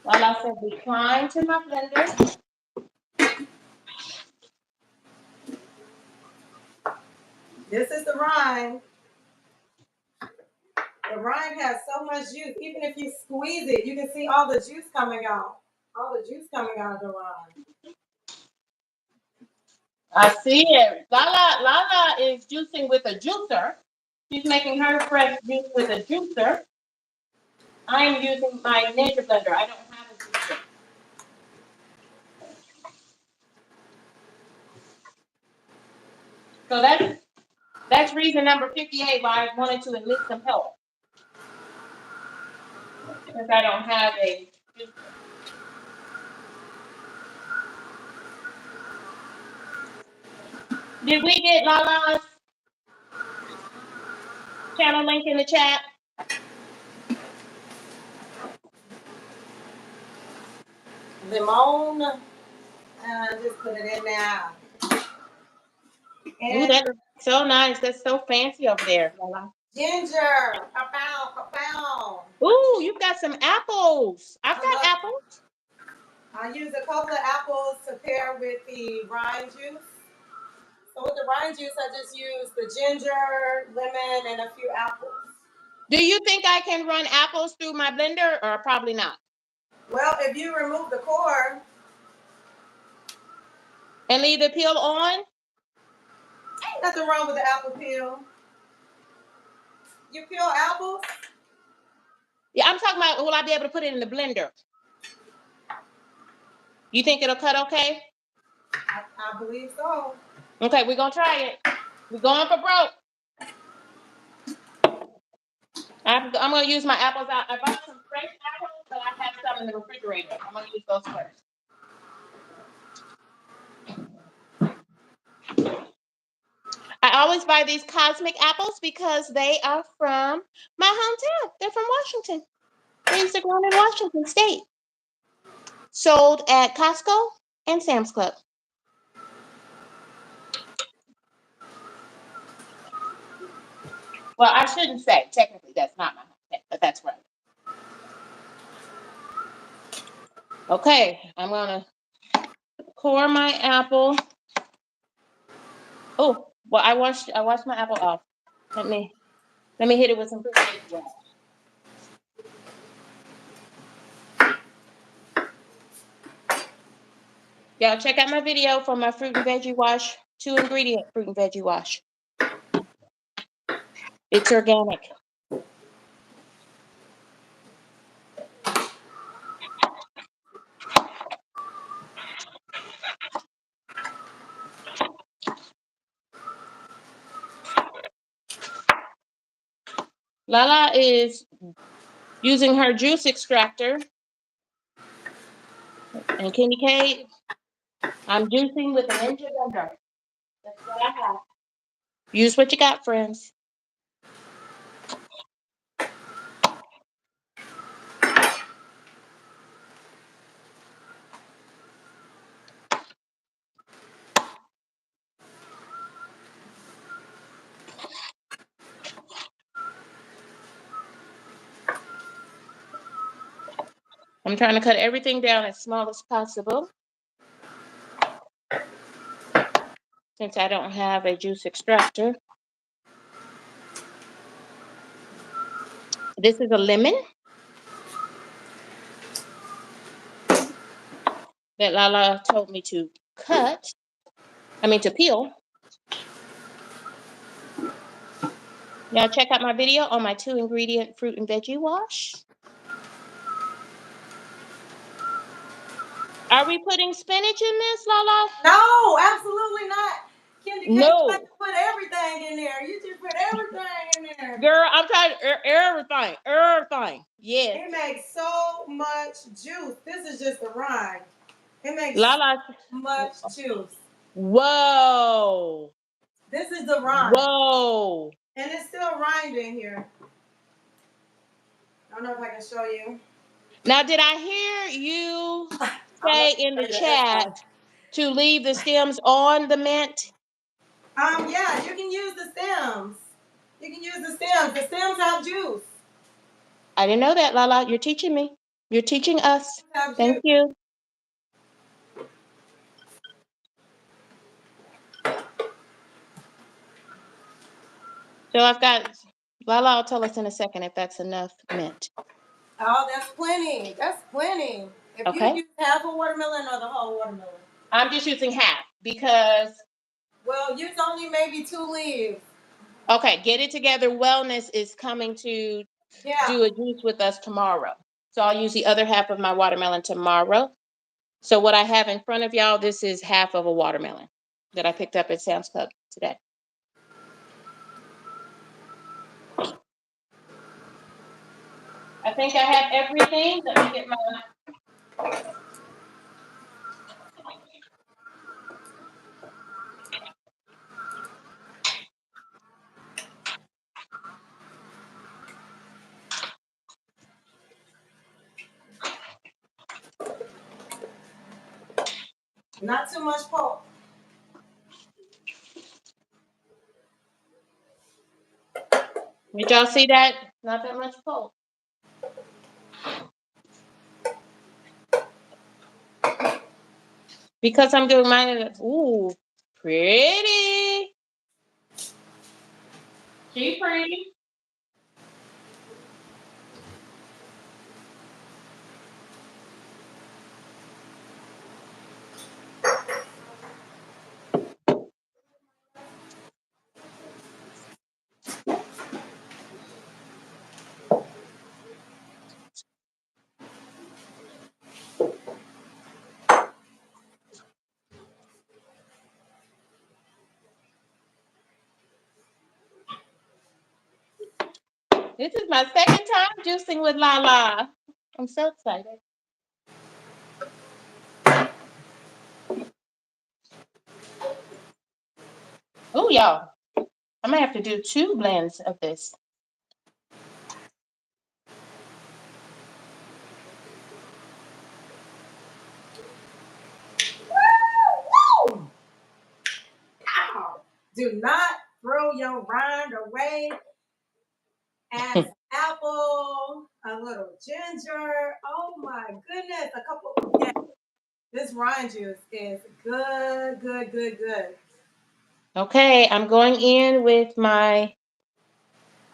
Speaker 2: Lala said, decline to my blender.
Speaker 1: This is the rind. The rind has so much juice. Even if you squeeze it, you can see all the juice coming out. All the juice coming out of the rind.
Speaker 2: I see it. Lala is juicing with a juicer. She's making her fresh juice with a juicer. I am using my Ninja blender. I don't have a juicer. So that's reason number 58 why I wanted to enlist some help. Because I don't have a juicer. Did we get Lala's channel link in the chat?
Speaker 1: Limon. And just put it in there.
Speaker 2: Ooh,
Speaker 1: And
Speaker 2: that looks so nice. That's so fancy over there, Lala.
Speaker 1: ginger. Kapow, kapow.
Speaker 2: Ooh, you've got some apples. I've
Speaker 1: I
Speaker 2: got
Speaker 1: love
Speaker 2: apples.
Speaker 1: I use a couple of apples to pair with the rind juice. So with the rind juice, I just use the ginger, lemon, and a few apples.
Speaker 2: Do you think I can run apples through my blender or probably not?
Speaker 1: Well, if you remove the core,
Speaker 2: And leave the peel on?
Speaker 1: ain't nothing wrong with the apple peel. You peel apples?
Speaker 2: Yeah, I'm talking about will I be able to put it in the blender? You think it'll cut okay?
Speaker 1: I believe so.
Speaker 2: Okay, we're gonna try it. We're going for broke. I'm gonna use my apples out. I bought some fresh apples, but I have some in the refrigerator. I'm gonna use those first. I always buy these cosmic apples because they are from my hometown. They're from Washington. They used to grow in Washington State. Sold at Costco and Sam's Club. Well, I shouldn't say. Technically, that's not my hometown, but that's right. Okay, I'm gonna core my apple. Oh, well, I washed my apple off. Let me hit it with some fruit and veggie wash. Y'all check out my video for my fruit and veggie wash, 2-ingredient fruit and veggie wash. It's organic. Lala is using her juice extractor, and KendyK, I'm juicing with a Ninja blender. That's what I have. Use what you got, friends. I'm trying to cut everything down as small as possible since I don't have a juice extractor. This is a lemon that Lala told me to to peel. Y'all check out my video on my 2-ingredient fruit and veggie wash. Are we putting spinach in this, Lala?
Speaker 1: No, absolutely not. KendyK tried
Speaker 2: No.
Speaker 1: to put everything in there. You just put everything in there.
Speaker 2: Girl, I'm trying everything. Everything. Yes.
Speaker 1: It makes so much juice. This is just the rind. It makes
Speaker 2: Lala.
Speaker 1: so much juice.
Speaker 2: Whoa.
Speaker 1: This is the rind.
Speaker 2: Whoa.
Speaker 1: And it's still rind in here. I don't know if I can show you.
Speaker 2: Now, did I hear you say in the chat to leave the stems on the mint?
Speaker 1: Yeah, you can use the stems. You can use the stems. The stems have juice.
Speaker 2: I didn't know that, Lala. You're teaching me. You're teaching us. Thank you. So I've got, Lala will tell us in a second if that's enough mint.
Speaker 1: Oh, that's plenty. That's plenty. If
Speaker 2: Okay.
Speaker 1: you use half a watermelon or the whole watermelon.
Speaker 2: I'm just using half because.
Speaker 1: Well, use only maybe 2 leaves.
Speaker 2: Okay, Get It Together Wellness is coming to do a juice with us tomorrow. So I'll use the other half of my watermelon tomorrow. So what I have in front of y'all, this is half of a watermelon that I picked up at Sam's Club today. I think I have everything. Let me get my.
Speaker 1: Not too much pulp.
Speaker 2: Did y'all see that? Not that much pulp. Because I'm doing mine. Ooh, pretty. She pretty. This is my second time juicing with Lala. I'm so excited. Oh, y'all. I might have to do 2 blends of this.
Speaker 1: Woo! Woo! Ow! Do not throw your rind away. Add some apple, a little ginger. Oh my goodness, a couple. Yeah, this rind juice is good, good, good, good.
Speaker 2: Okay, I'm going in with my,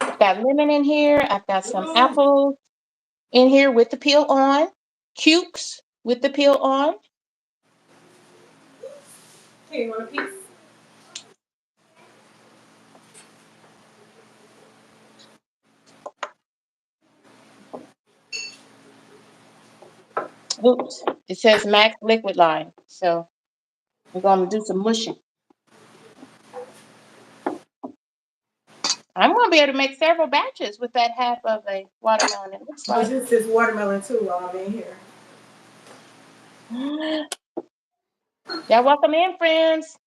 Speaker 2: I've got lemon in here. I've got some apples in here with the peel on. Cukes with the peel on.
Speaker 1: Here, you want a piece?
Speaker 2: Oops, it says max liquid line. So I'm going to do some mushing. I'm going to be able to make several batches with that half of a watermelon. It looks
Speaker 1: But
Speaker 2: like.
Speaker 1: this is watermelon too while I'm in here.
Speaker 2: Y'all welcome in, friends.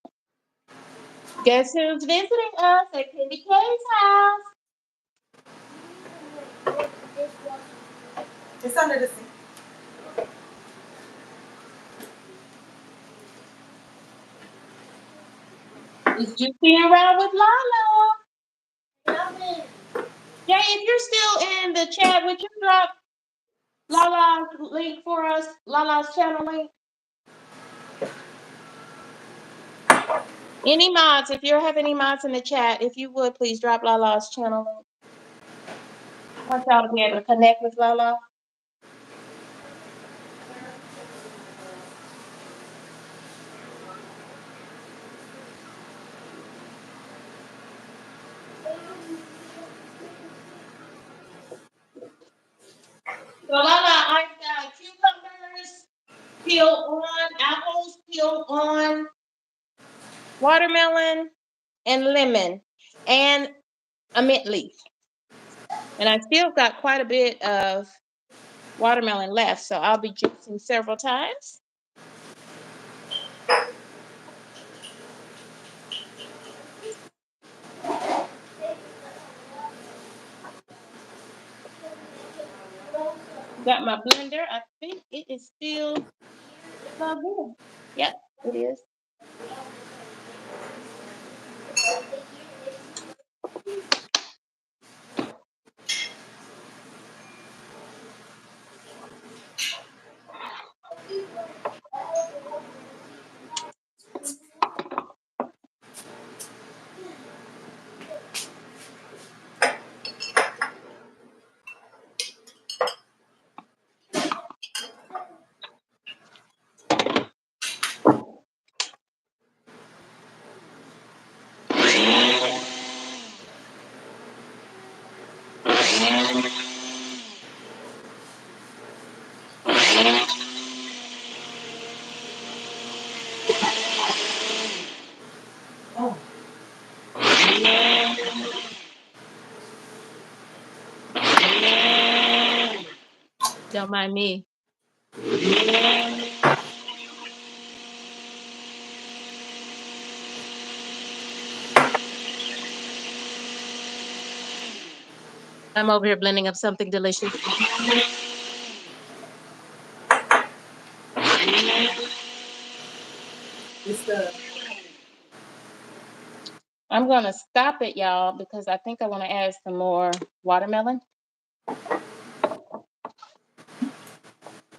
Speaker 2: Guess who's visiting us at KendyK's house?
Speaker 1: It's under the sink.
Speaker 2: Is Juicy around with Lala? Jay, if you're still in the chat, would you drop Lala's link for us? Lala's channel link? Any mods, if you have any mods in the chat, if you would, please drop Lala's channel link. I want y'all to be able to connect with Lala. So Lala, I've got cucumbers peel on, apples peel on, watermelon, and lemon, and a mint leaf. And I still got quite a bit of watermelon left, so I'll be juicing several times. Got my blender. I think it is still plugged in. Yep, it is.
Speaker 1: Oh.
Speaker 2: Don't mind me. I'm over here blending up something delicious.
Speaker 1: It's the
Speaker 2: I'm gonna stop it, y'all, because I think I want to add some more watermelon.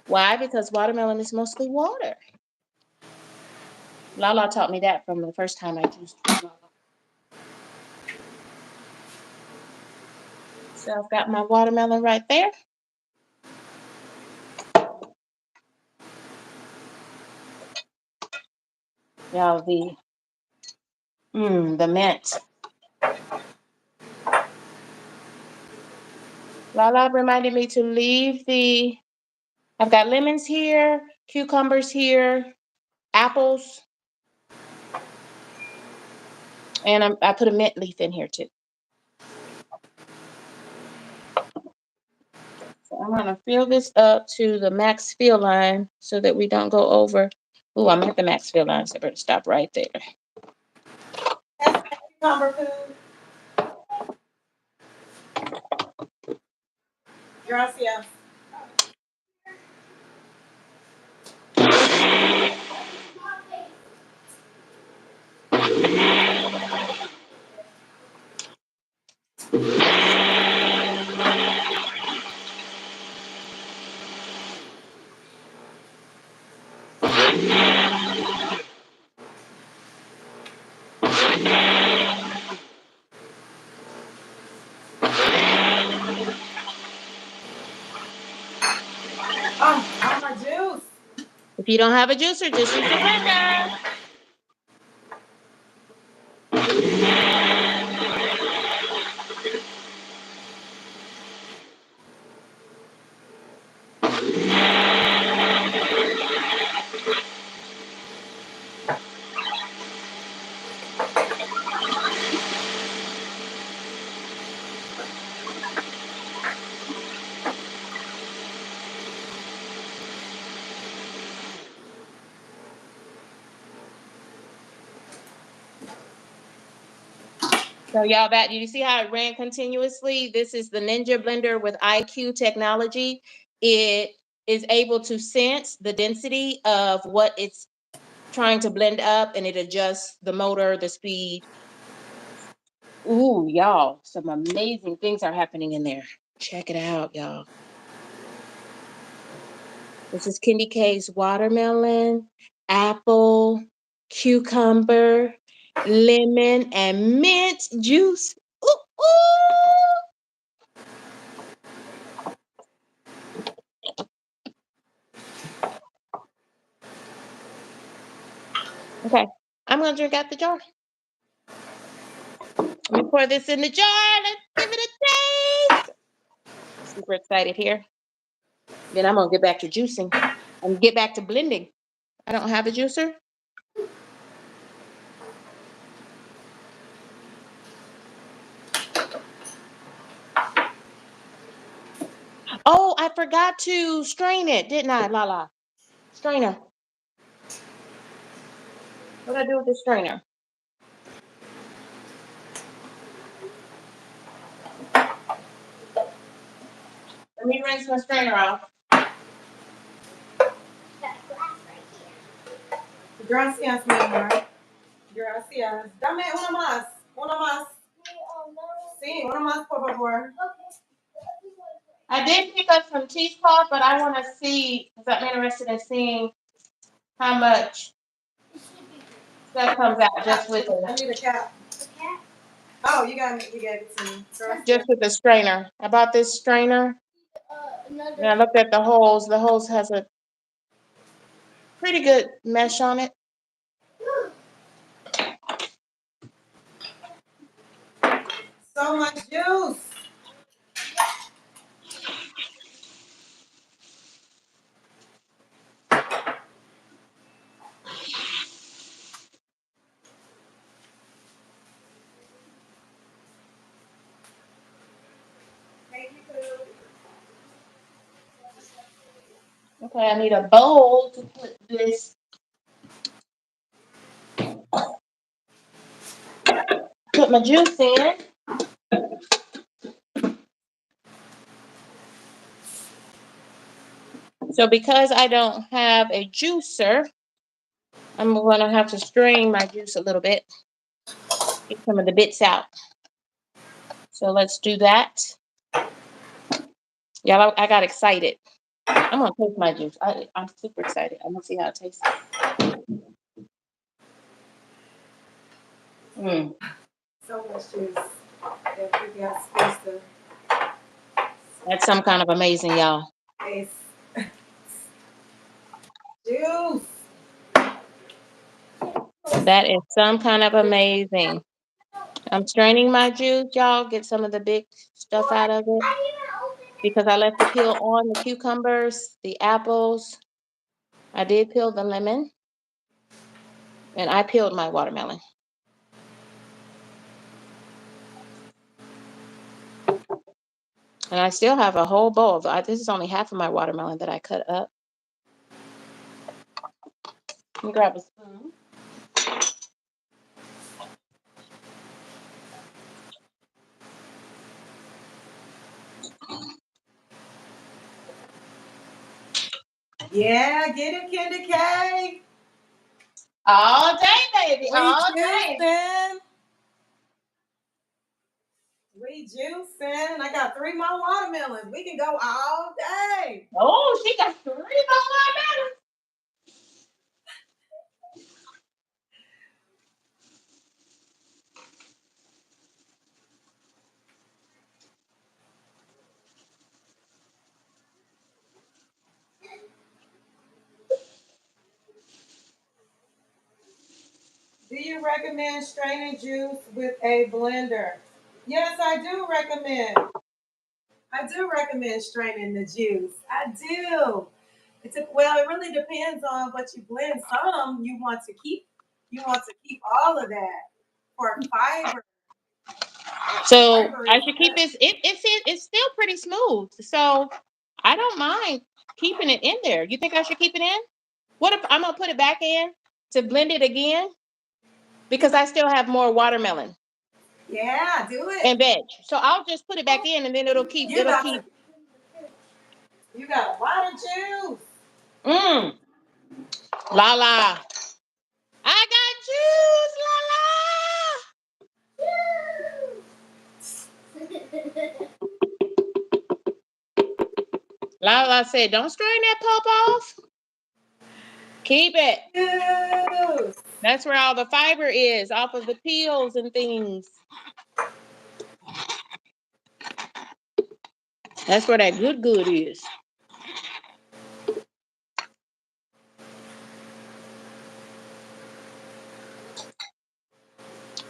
Speaker 2: Why? Because watermelon is mostly water. Lala taught me that from the first time I juiced Lala. So I've got my watermelon right there. Y'all, the mint. Lala reminded me to leave I've got lemons here, cucumbers here, apples, and I put a mint leaf in here too. So I'm gonna fill this up to the max fill line so that we don't go over. Oh, I'm at the max fill line, so I better stop right there.
Speaker 1: that's cucumber food. Gracias.
Speaker 2: you don't have a juicer, just use a blender. So y'all, that you see how it ran continuously? This is the Ninja blender with IQ technology. It is able to sense the density of what it's trying to blend up, and it adjusts the motor, the speed. Ooh, y'all, some amazing things are happening in there. Check it out, y'all. This is KendyK's watermelon, apple, cucumber, lemon, and mint juice. Ooh, ooh. Okay, I'm gonna drink out the jar. Let me pour this in the jar. Let's give it a taste. Super excited here. Then I'm gonna get back to juicing and get back to blending. I don't have a juicer. Oh, I forgot to strain it, didn't I, Lala? Strainer. What do I do with the strainer? Let me rinse my strainer off.
Speaker 1: Gracias, mi amor. Gracias. Dame una más. Una más. Sí, una más, por favor.
Speaker 2: I did pick up some cheesecloth, but I want to see, because I'm interested in seeing how much stuff comes out just with
Speaker 1: I
Speaker 2: it.
Speaker 1: need a cap. Oh, you gave it to me.
Speaker 2: Just with the strainer. I bought this strainer. And I looked at the holes. The hose has a pretty good mesh on it.
Speaker 1: So much juice.
Speaker 2: Okay, I need a bowl to put this, put my juice in. So because I don't have a juicer, I'm gonna have to strain my juice a little bit, get some of the bits out. So let's do that. Y'all, I got excited. I'm gonna taste my juice. I'm super excited. I'm gonna see how it tastes.
Speaker 1: So much juice. That we got supposed to
Speaker 2: That's some kind of amazing, y'all.
Speaker 1: taste. Juice.
Speaker 2: That is some kind of amazing. I'm straining my juice, y'all. Get some of the big stuff out of it because I left the peel on the cucumbers, the apples. I did peel the lemon, and I peeled my watermelon. And I still have a whole bowl of this is only half of my watermelon that I cut up. Let me grab a spoon.
Speaker 1: Yeah, get it, KendyK.
Speaker 2: All day, baby.
Speaker 1: We
Speaker 2: All day.
Speaker 1: juicing. We juicing. I got 3 more watermelons. We can go all day.
Speaker 2: Oh, she got 3 more watermelons.
Speaker 1: Do you recommend straining juice with a blender? Yes, I do recommend. I do recommend straining the juice. I do. Well, it really depends on what you blend. Some you want to keep all of that for fiber.
Speaker 2: So
Speaker 1: Fiber
Speaker 2: I
Speaker 1: is
Speaker 2: should keep
Speaker 1: good.
Speaker 2: this. It's still pretty smooth. So I don't mind keeping it in there. You think I should keep it in? What if I'm gonna put it back in to blend it again? Because I still have more watermelon
Speaker 1: Yeah, do it.
Speaker 2: and veg. So I'll just put it back in and then
Speaker 1: You
Speaker 2: it'll
Speaker 1: got to,
Speaker 2: keep.
Speaker 1: you got a lot of juice.
Speaker 2: Mm, la la. I got juice, la la. La la said, don't strain that pulp off. Keep it.
Speaker 1: Juice.
Speaker 2: That's where all the fiber is, off of the peels and things. That's where that good is.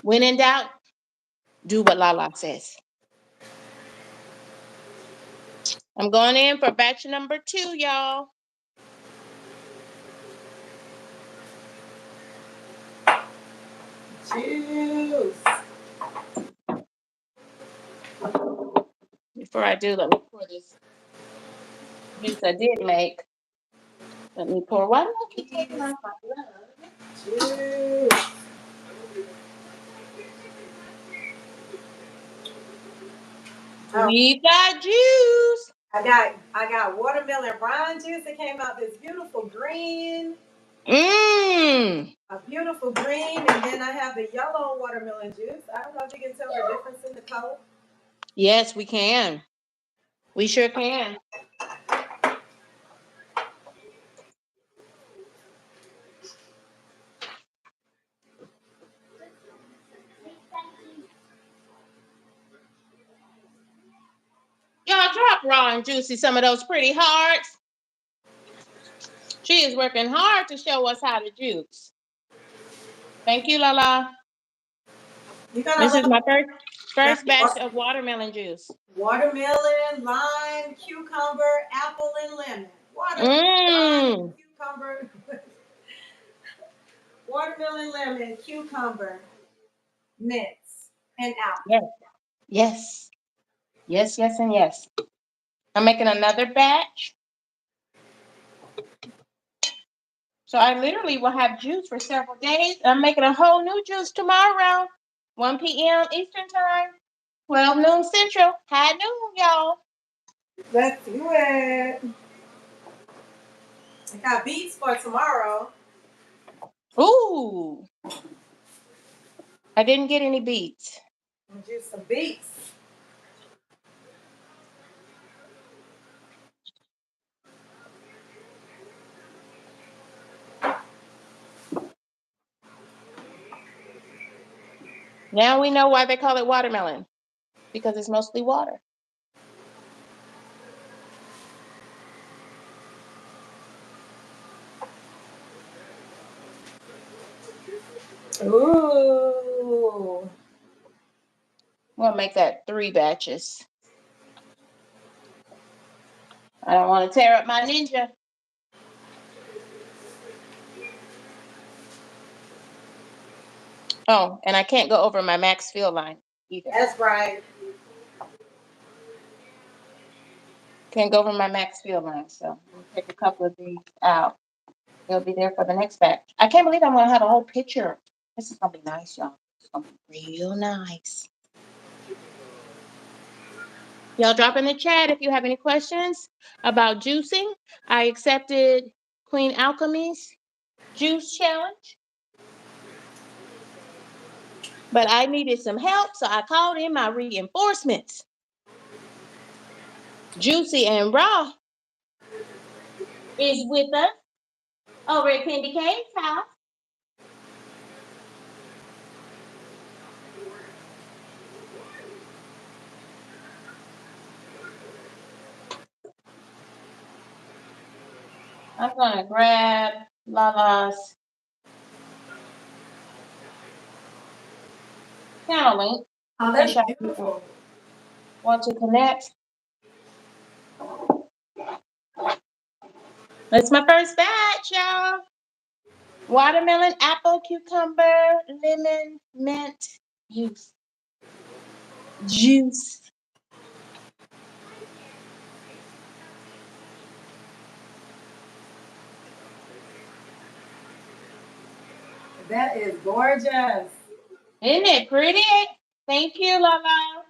Speaker 2: When in doubt, do what Lala says. I'm going in for batch number 2, y'all.
Speaker 1: Juice.
Speaker 2: Before I do, let me pour this juice I did make. Let me pour. Why do I keep taking off my glove?
Speaker 1: Juice. Oh,
Speaker 2: We got juice.
Speaker 1: I got watermelon rind juice. It came out this beautiful green.
Speaker 2: Mmm.
Speaker 1: A beautiful green, and then I have the yellow watermelon juice. I don't know if you can tell the difference in the color.
Speaker 2: Yes, we can. We sure can. Y'all drop Raw and Juicy some of those pretty hearts. She is working hard to show us how to juice. Thank you, Lala.
Speaker 1: You're gonna
Speaker 2: This is
Speaker 1: love
Speaker 2: my
Speaker 1: now,
Speaker 2: first batch of watermelon juice.
Speaker 1: watermelon, lime, cucumber, apple, and lemon. Watermelon, lime,
Speaker 2: Mmm.
Speaker 1: cucumber, watermelon, lemon, cucumber, mints, and apple.
Speaker 2: Yes. Yes. Yes, yes, and yes. I'm making another batch. So I literally will have juice for several days. I'm making a whole new juice tomorrow, 1 p.m. Eastern Time, 12 noon Central. High noon, y'all.
Speaker 1: Let's do it. I got beets for tomorrow.
Speaker 2: Ooh, I didn't get any beets.
Speaker 1: I'm gonna do some beets.
Speaker 2: Now we know why they call it watermelon, because it's mostly water.
Speaker 1: Ooh.
Speaker 2: We'll make that 3 batches. I don't want to tear up my ninja. Oh, and I can't go over my max fill line either.
Speaker 1: That's right.
Speaker 2: Can't go over my max fill line, so we'll take a couple of these out. They'll be there for the next batch. I can't believe I'm gonna have a whole picture. This is gonna be nice, y'all. It's gonna be real nice. Y'all drop in the chat if you have any questions about juicing. I accepted Queen Alchemy's juice challenge, but I needed some help, so I called in my reinforcements. Juicy and Raw is with us over at KendyK's house. I'm gonna grab Lala's channel link.
Speaker 1: Oh,
Speaker 2: In case
Speaker 1: that's
Speaker 2: y'all
Speaker 1: beautiful.
Speaker 2: want to connect. It's my first batch, y'all. Watermelon, apple, cucumber, lemon, mint, juice.
Speaker 1: That is gorgeous.
Speaker 2: Isn't it pretty? Thank you, Lala.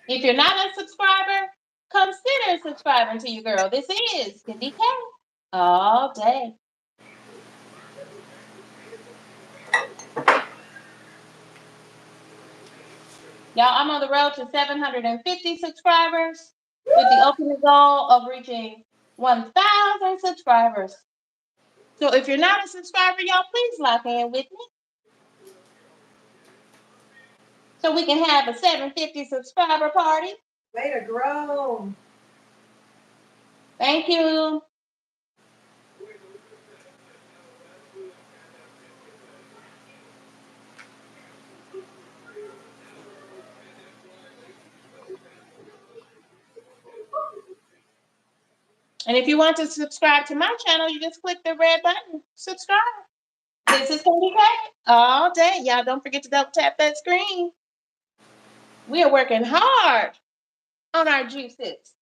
Speaker 2: If you're not a subscriber, consider subscribing to you, girl. This is KendyK All day. Y'all, I'm on the road to 750 subscribers with the ultimate goal of reaching 1,000 subscribers. So if you're not a subscriber, y'all, please lock in with me so we can have a 750 subscriber party.
Speaker 1: Way to grow.
Speaker 2: Thank you. And if you want to subscribe to my channel, you just click the red button, subscribe. This is KendyK All day. Y'all don't forget to double tap that screen. We are working hard on our juices.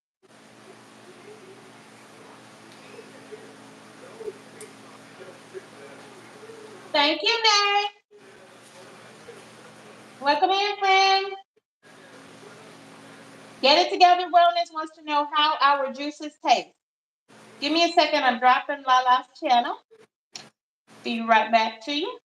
Speaker 2: Thank you, Nay. Welcome in, friend. Get It Together Wellness wants to know how our juices taste. Give me a second. I'm dropping Lala's channel. Be right back to you.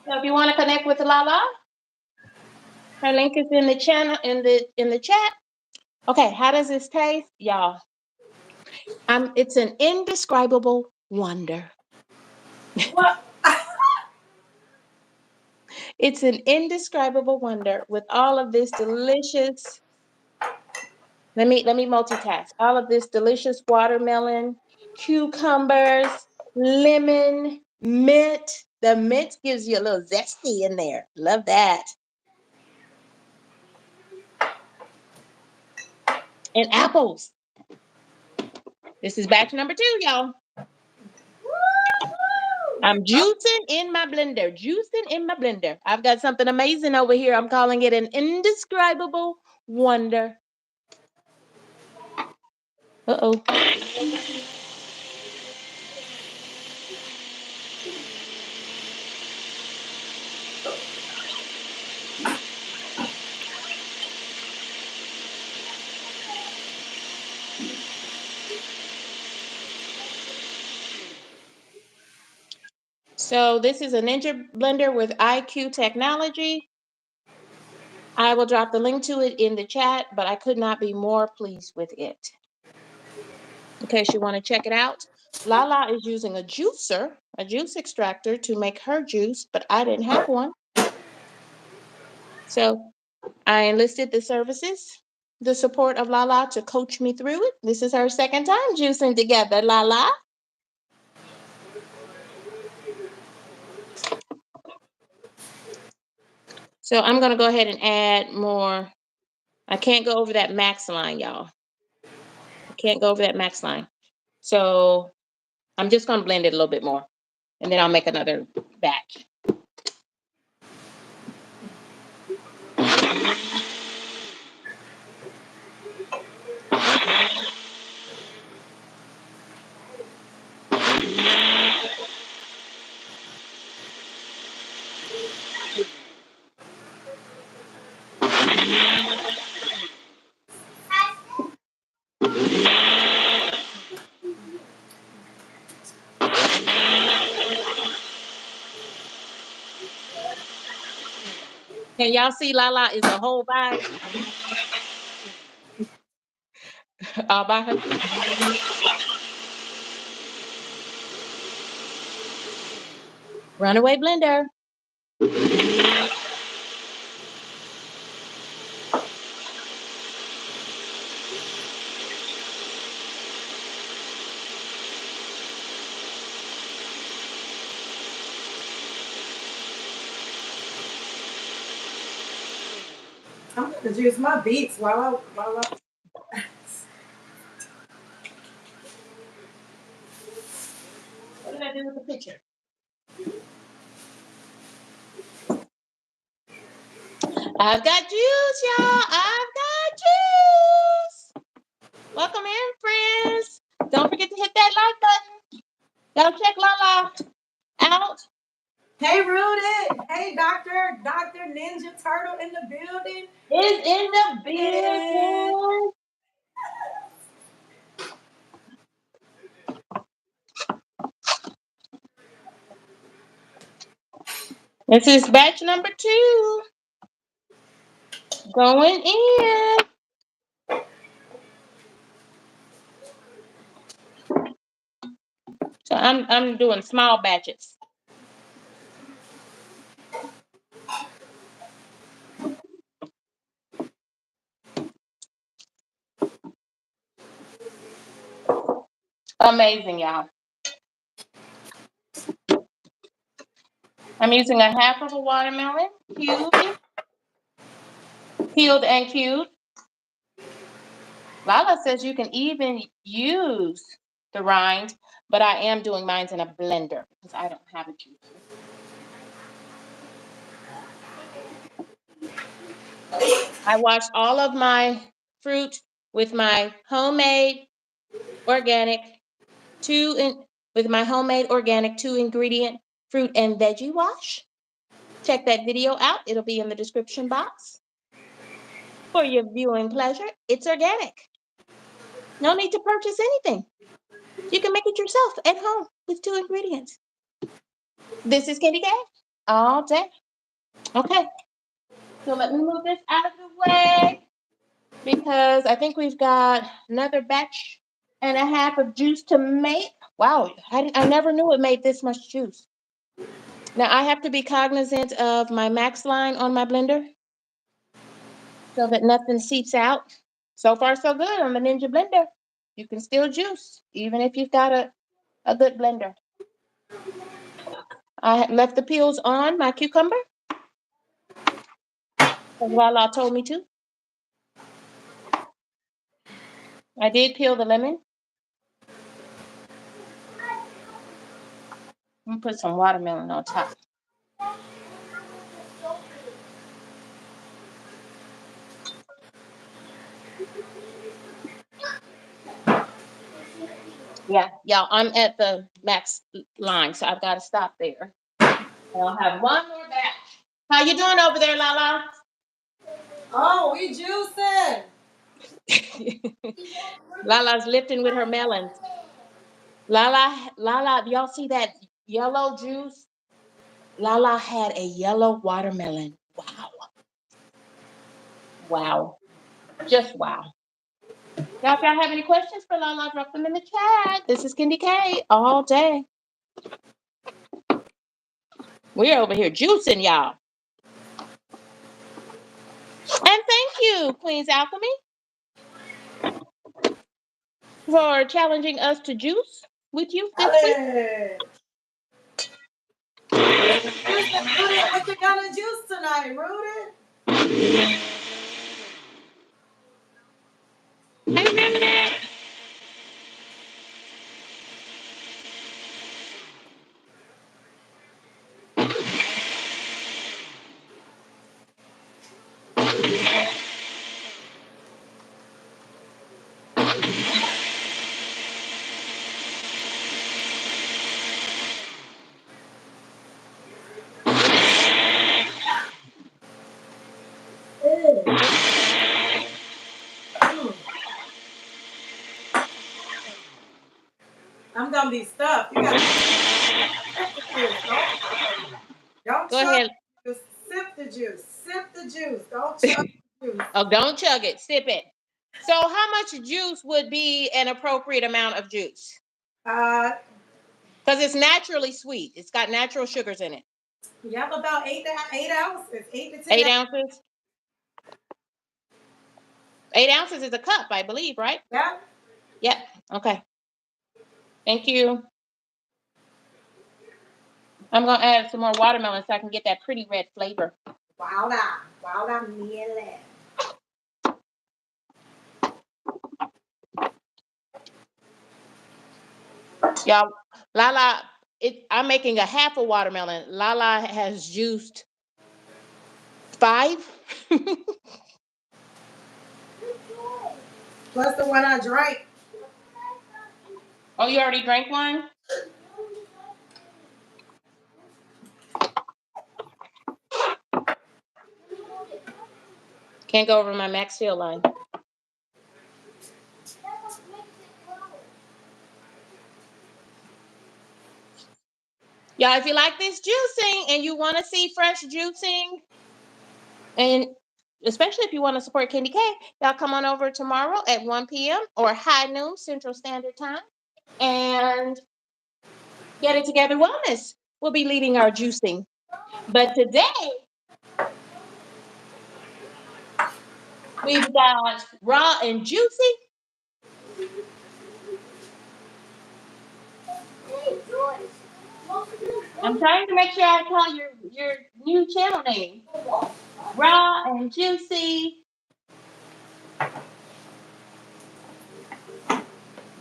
Speaker 2: So if you want to connect with Lala, her link is in the channel in the chat. Okay, how does this taste, y'all? It's an indescribable wonder.
Speaker 1: What?
Speaker 2: It's an indescribable wonder with all of this delicious. Let me multitask. All of this delicious watermelon, cucumbers, lemon, mint. The mint gives you a little zesty in there. Love that. And apples. This is batch number 2, y'all. I'm juicing in my blender. Juicing in my blender. I've got something amazing over here. I'm calling it an indescribable wonder. Uh-oh. So this is a Ninja blender with IQ technology. I will drop the link to it in the chat, but I could not be more pleased with it. In case you want to check it out, Lala is using a juicer, a juice extractor to make her juice, but I didn't have one. So I enlisted the services, the support of Lala to coach me through it. This is her second time juicing together, Lala. So I'm going to go ahead and add more. I can't go over that max line, y'all. I can't go over that max line. So I'm just going to blend it a little bit more, and then I'll make another batch. Can y'all see Lala is a whole bag all by herself? Runaway blender.
Speaker 1: I'm gonna juice my beets while I.
Speaker 2: What did I do with the picture? I've got juice, y'all. I've got juice. Welcome in, friends. Don't forget to hit that like button. Go check Lala out.
Speaker 1: Hey, Rudy. Hey, Doctor Ninja Turtle in the building.
Speaker 2: Is in the
Speaker 1: And
Speaker 2: building. This is batch number 2 going in. So I'm doing small batches. Amazing, y'all. I'm using a half of a watermelon, peeled and cubed. Lala says you can even use the rind, but I am doing mine in a blender because I don't have a juicer. I wash all of my fruit with my homemade organic with my homemade organic 2-ingredient fruit and veggie wash. Check that video out. It'll be in the description box for your viewing pleasure. It's organic. No need to purchase anything. You can make it yourself at home with 2 ingredients. This is KendyK all day. Okay, so let me move this out of the way because I think we've got another batch and a half of juice to make. Wow, I never knew it made this much juice. Now I have to be cognizant of my max line on my blender so that nothing seeps out. So far, so good on the Ninja blender. You can still juice even if you've got a good blender. I left the peels on my cucumber as Lala told me to. I did peel the lemon. I'm gonna put some watermelon on top. Yeah, y'all, I'm at the max line, so I've got to stop there. I'll have one more batch. How you doing over there, Lala?
Speaker 1: oh, we juicing.
Speaker 2: Lala's lifting with her melons. Lala, y'all see that yellow juice? Lala had a yellow watermelon. Wow. Wow. Just wow. Y'all, if y'all have any questions for Lala, drop them in the chat. This is KendyK all day. We're over here juicing, y'all. And thank you, Queen's Alchemy, for challenging us to juice with you this week.
Speaker 1: Rudy, what you gonna juice tonight, Rudy? I'm gonna be stuffed. You gotta sift the juice. Don't
Speaker 2: Go
Speaker 1: try
Speaker 2: ahead.
Speaker 1: to sift the juice. Sift the juice. Don't chug the juice.
Speaker 2: Oh, don't chug it. Sip it. So how much juice would be an appropriate amount of juice?
Speaker 1: Uh,
Speaker 2: Because it's naturally sweet. It's got natural sugars in it.
Speaker 1: Yep, about 8 ounces, 8 to 10
Speaker 2: 8
Speaker 1: ounces.
Speaker 2: ounces. 8 ounces is a cup, I believe, right?
Speaker 1: Yeah.
Speaker 2: Yep. Okay. Thank you. I'm going to add some more watermelon so I can get that pretty red flavor.
Speaker 1: Wow, miele.
Speaker 2: Y'all, Lala, I'm making a half a watermelon. Lala has juiced 5.
Speaker 1: Plus the one I drank.
Speaker 2: Oh, you already drank one? Can't go over my max fill line. Y'all, if you like this juicing and you want to see fresh juicing, and especially if you want to support KendyK, y'all come on over tomorrow at 1 p.m. or high noon Central Standard Time and Get It Together Wellness will be leading our juicing. But today, we've got raw and juicy. I'm trying to make sure I call your new channel name. Raw and juicy.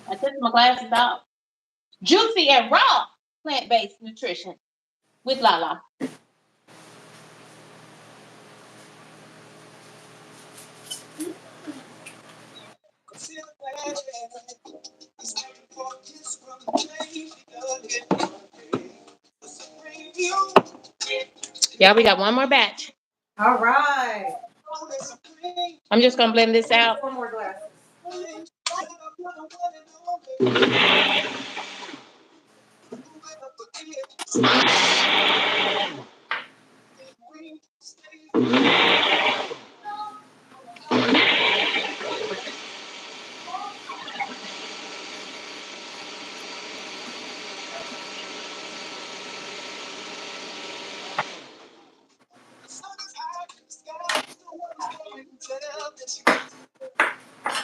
Speaker 2: I took my glasses off. Juicy and raw plant-based nutrition with Lala. Yeah, we got one more batch.
Speaker 1: All right.
Speaker 2: I'm just gonna blend this out.
Speaker 1: 4 more glasses.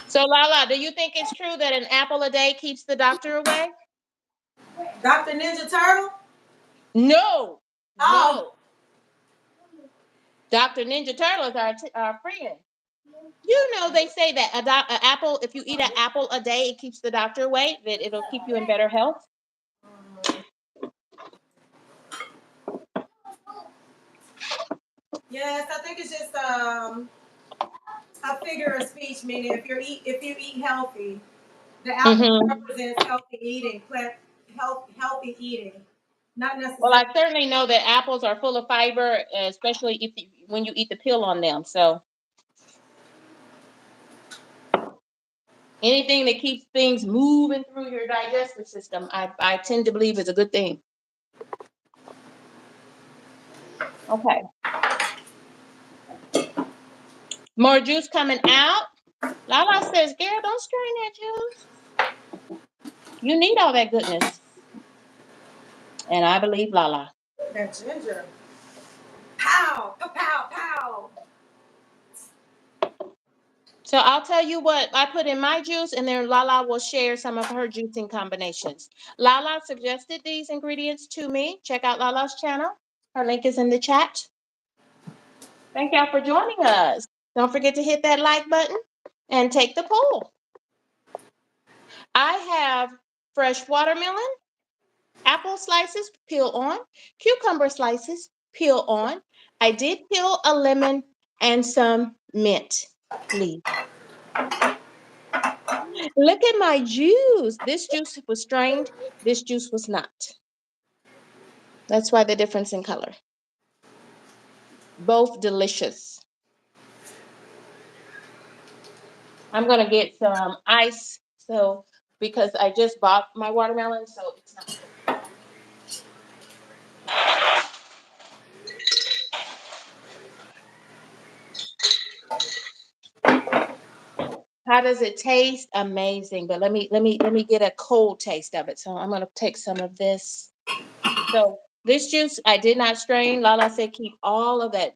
Speaker 2: So Lala, do you think it's true that an apple a day keeps the doctor away?
Speaker 1: Dr. Ninja Turtle?
Speaker 2: No,
Speaker 1: Oh.
Speaker 2: no. Dr. Ninja Turtle is our friend. You know they say that an apple, if you eat an apple a day, it keeps the doctor away. That it'll keep you in better health.
Speaker 1: Yes, I think it's just a figure of speech, meaning if you eat healthy, the apple represents healthy eating, healthy eating, not
Speaker 2: Well,
Speaker 1: necessarily.
Speaker 2: I certainly know that apples are full of fiber, especially when you eat the peel on them. So anything that keeps things moving through your digestive system, I tend to believe is a good thing. Okay. More juice coming out. Lala says, girl, don't strain that juice. You need all that goodness. And I believe Lala.
Speaker 1: That ginger. Pow, pow, pow, pow.
Speaker 2: So I'll tell you what I put in my juice, and then Lala will share some of her juicing combinations. Lala suggested these ingredients to me. Check out Lala's channel. Her link is in the chat. Thank y'all for joining us. Don't forget to hit that like button and take the poll. I have fresh watermelon, apple slices, peel on, cucumber slices, peel on. I did peel a lemon and some mint leaves. Look at my juice. This juice was strained. This juice was not. That's why the difference in color. Both delicious. I'm going to get some ice. So, because I just bought my watermelon, so it's not. How does it taste? Amazing. But let me get a cold taste of it. So I'm gonna take some of this. So this juice I did not strain. Lala said keep all of that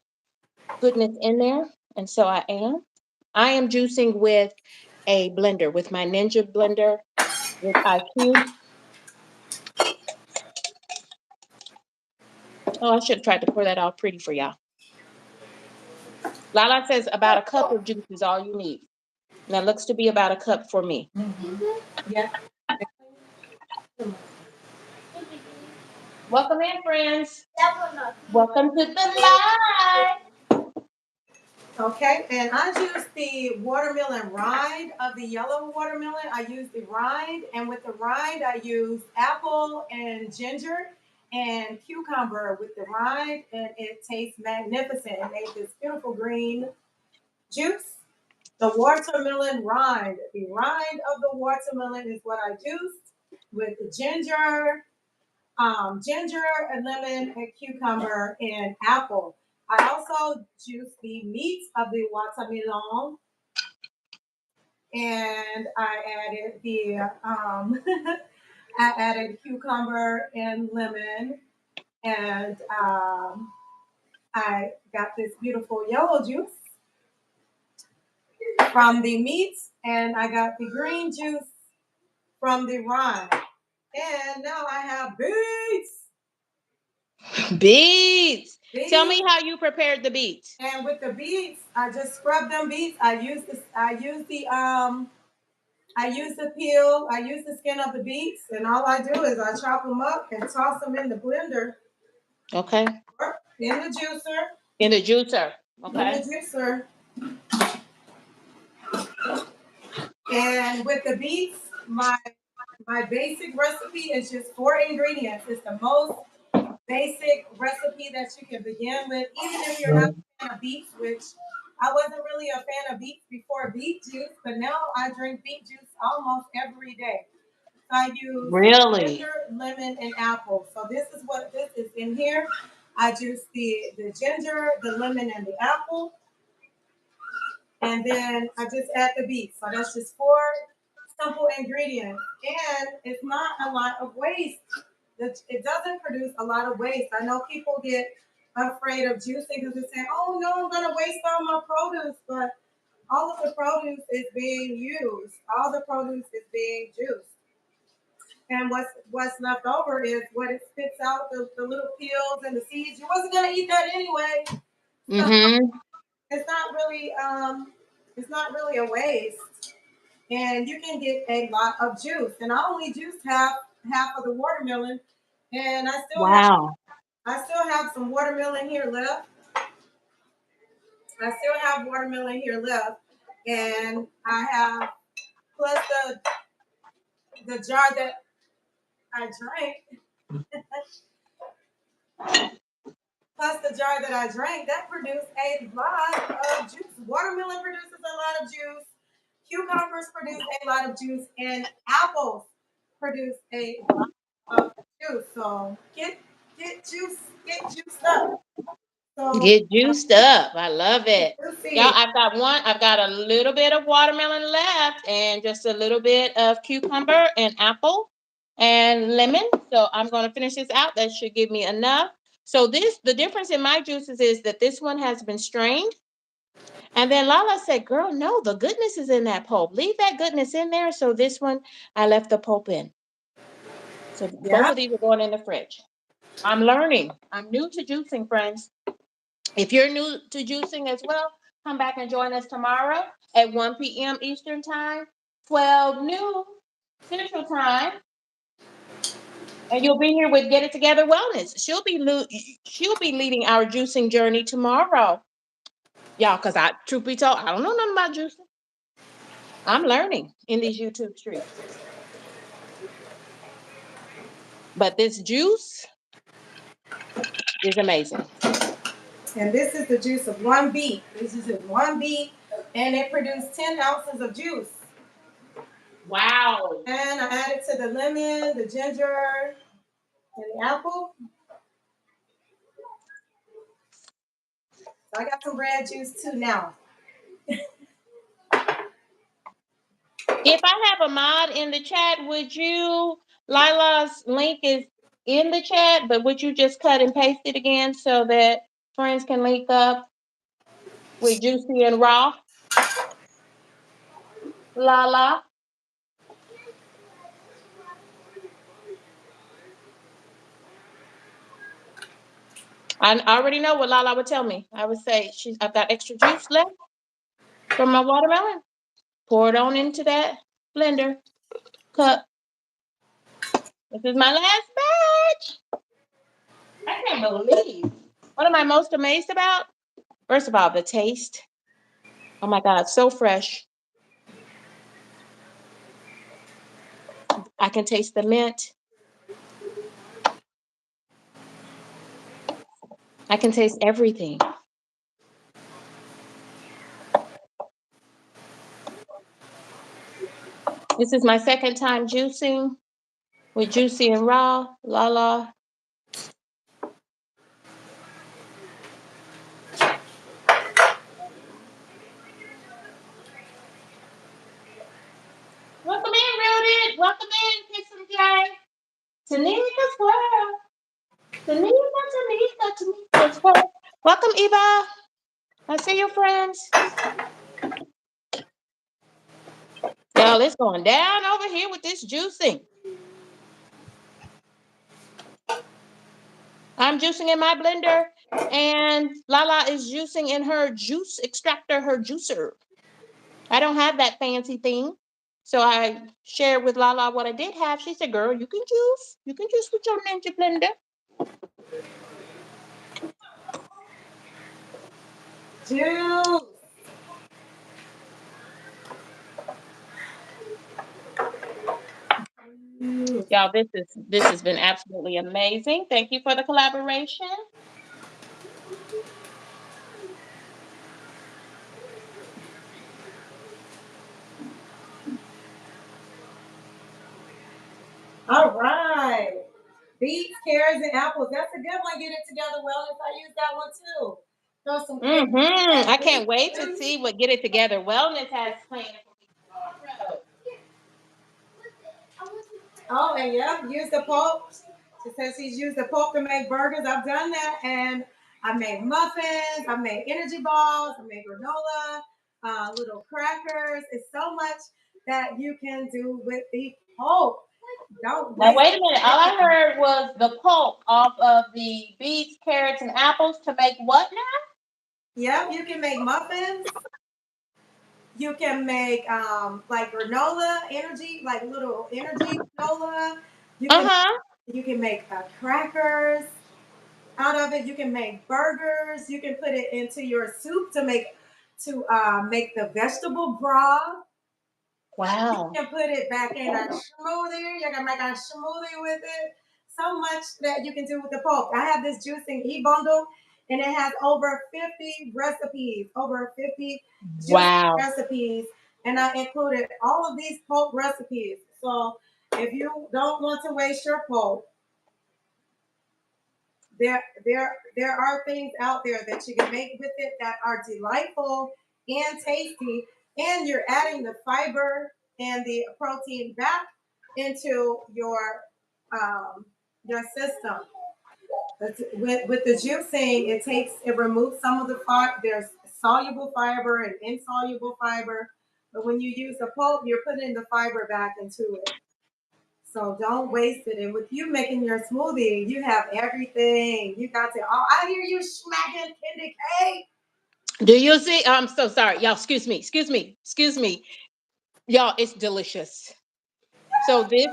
Speaker 2: goodness in there, and so I am. I am juicing with a blender, with my Ninja blender with IQ. Oh, I should have tried to pour that out pretty for y'all. Lala says about a cup of juice is all you need. And that looks to be about a cup for me.
Speaker 1: Yeah.
Speaker 2: Welcome in, friends. Welcome to the live.
Speaker 1: Okay, and I use the watermelon rind of the yellow watermelon. I use the rind, and with the rind, I use apple and ginger and cucumber with the rind, and it tastes magnificent. It made this beautiful green juice. The watermelon rind. The rind of the watermelon is what I used with the ginger, and lemon, and cucumber, and apple. I also juice the meat of the watermelon, and I added the I added cucumber and lemon, and I got this beautiful yellow juice from the meat, and I got the green juice from the rind. And now I have beets.
Speaker 2: Beets. Tell me
Speaker 1: Beets.
Speaker 2: how you prepared the beets.
Speaker 1: And with the beets, I just scrub them beets. I use this. I use the peel. I use the skin of the beets, and all I do is I chop them up and toss them in the blender
Speaker 2: Okay.
Speaker 1: or in the juicer.
Speaker 2: In the juicer.
Speaker 1: In the
Speaker 2: Okay.
Speaker 1: juicer. And with the beets, my basic recipe is just 4 ingredients. It's the most basic recipe that you can begin with, even if you're not a fan of beets, which I wasn't really a fan of beets before beet juice, but now I drink beet juice almost every day. So I use
Speaker 2: Really?
Speaker 1: ginger, lemon, and apple. So this is what this is in here. I juice the ginger, the lemon, and the apple, and then I just add the beets. So that's just 4 simple ingredients, and it's not a lot of waste. It doesn't produce a lot of waste. I know people get afraid of juicing because they say, "Oh no, I'm gonna waste all my produce," but all of the produce is being used. All the produce is being juiced, and what's left over is what it spits out, the little peels and the seeds. You wasn't gonna eat that anyway, so
Speaker 2: Mm-hmm.
Speaker 1: it's not really it's not really a waste. And you can get a lot of juice. And I only juiced half of the watermelon, and
Speaker 2: Wow.
Speaker 1: I still have some watermelon here left. I still have watermelon here left, and I have plus the jar that I drank, plus the jar that I drank that produced a lot of juice. Watermelon produces a lot of juice. Cucumbers produce a lot of juice, and apples produce a lot of juice. So get juiced up. So
Speaker 2: Get juiced up. I love it. Y'all,
Speaker 1: juicy.
Speaker 2: I've got a little bit of watermelon left and just a little bit of cucumber and apple and lemon. So I'm going to finish this out. That should give me enough. So the difference in my juices is that this one has been strained. And then Lala said, girl, no, the goodness is in that pulp. Leave that goodness in there. So this one, I left the pulp in. So both
Speaker 1: Yeah.
Speaker 2: of these are going in the fridge. I'm learning. I'm new to juicing, friends. If you're new to juicing as well, come back and join us tomorrow at 1 p.m. Eastern Time, 12 noon Central Time, and you'll be here with Get It Together Wellness. She'll be leading our juicing journey tomorrow, y'all. Cause truth be told, I don't know nothing about juicing. I'm learning in these YouTube streets, but this juice is amazing.
Speaker 1: And this is the juice of one beet. This is just one beet, and it produced 10 ounces of juice.
Speaker 2: Wow.
Speaker 1: And I added to the lemon, the ginger, and the apple. So I got some red juice too now.
Speaker 2: If I have a mod in the chat, would you, Lila's link is in the chat, but would you just cut and paste it again so that friends can link up with Juicy and Raw? Lala. I already know what Lala would tell me. I would say, I've got extra juice left from my watermelon. Pour it on into that blender cup. This is my last batch. I can't believe. What am I most amazed about? First of all, the taste. Oh my God, so fresh. I can taste the mint. I can taste everything. This is my second time juicing with Juicy and Raw. Lala. Welcome in, Rooted. Welcome in, Kiss and Jay. Tanika's world. Tanika's world. Welcome, Eva. I see you, friends. Y'all, it's going down over here with this juicing. I'm juicing in my blender, and Lala is juicing in her juice extractor, her juicer. I don't have that fancy thing. So I shared with Lala what I did have. She said, girl, you can juice. You can juice with your ninja blender.
Speaker 1: Juice.
Speaker 2: Y'all, this has been absolutely amazing. Thank you for the collaboration.
Speaker 1: All right. Beets, carrots, and apples. That's a good one. Get it together well. If I use that one too. Throw some carrots and
Speaker 2: I can't
Speaker 1: beets.
Speaker 2: wait to see what Get It Together Wellness has planned for me tomorrow.
Speaker 1: Oh, and yeah, use the pulp. She says she's used the pulp to make burgers. I've done that, and I made muffins. I made energy balls. I made granola, little crackers. It's so much that you can do with the pulp. Don't
Speaker 2: Now
Speaker 1: waste
Speaker 2: wait a minute. All I heard was the pulp off of the beets, carrots, and apples to make what now?
Speaker 1: Yeah, you can make muffins. You can make like granola energy, like little energy granola. You can
Speaker 2: Uh-huh.
Speaker 1: you can make crackers out of it. You can make burgers. You can put it into your soup to make the vegetable broth. You
Speaker 2: Wow.
Speaker 1: can put it back in a smoothie. You can make a smoothie with it. So much that you can do with the pulp. I have this juicing e-bundle, and it has over 50 recipes, over 50 juicing
Speaker 2: Wow.
Speaker 1: recipes, and I included all of these pulp recipes. So if you don't want to waste your pulp, there are things out there that you can make with it that are delightful and tasty, and you're adding the fiber and the protein back into your system. With the juicing, it removes some of the fiber. There's soluble fiber and insoluble fiber, but when you use the pulp, you're putting the fiber back into it. So don't waste it. And with you making your smoothie, you have everything. You got to. Oh, I hear you smacking KendyK.
Speaker 2: Do you see? I'm so sorry. Y'all, excuse me. Excuse me. Excuse me. Y'all, it's delicious. So this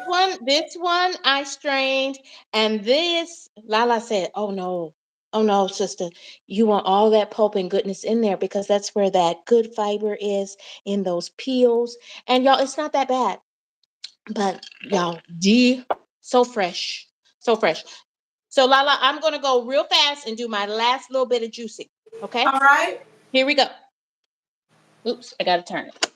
Speaker 2: one I strained, and this Lala said, oh no, sister, you want all that pulp and goodness in there because that's where that good fiber is in those peels. And y'all, it's not that bad, but y'all, so fresh, so fresh. So Lala, I'm gonna go real fast and do my last little bit of juicing. Okay,
Speaker 1: All right.
Speaker 2: here we go. Oops, I gotta turn it.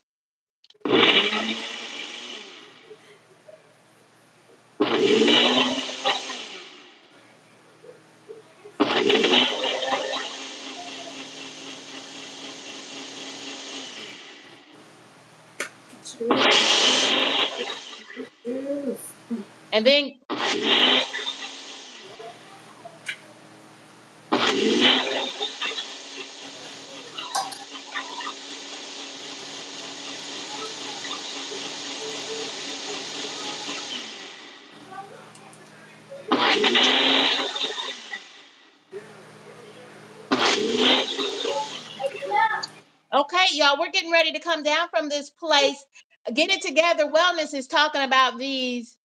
Speaker 1: Juice.
Speaker 2: And then, okay, y'all, we're getting ready to come down from this place. Get It Together Wellness is talking about these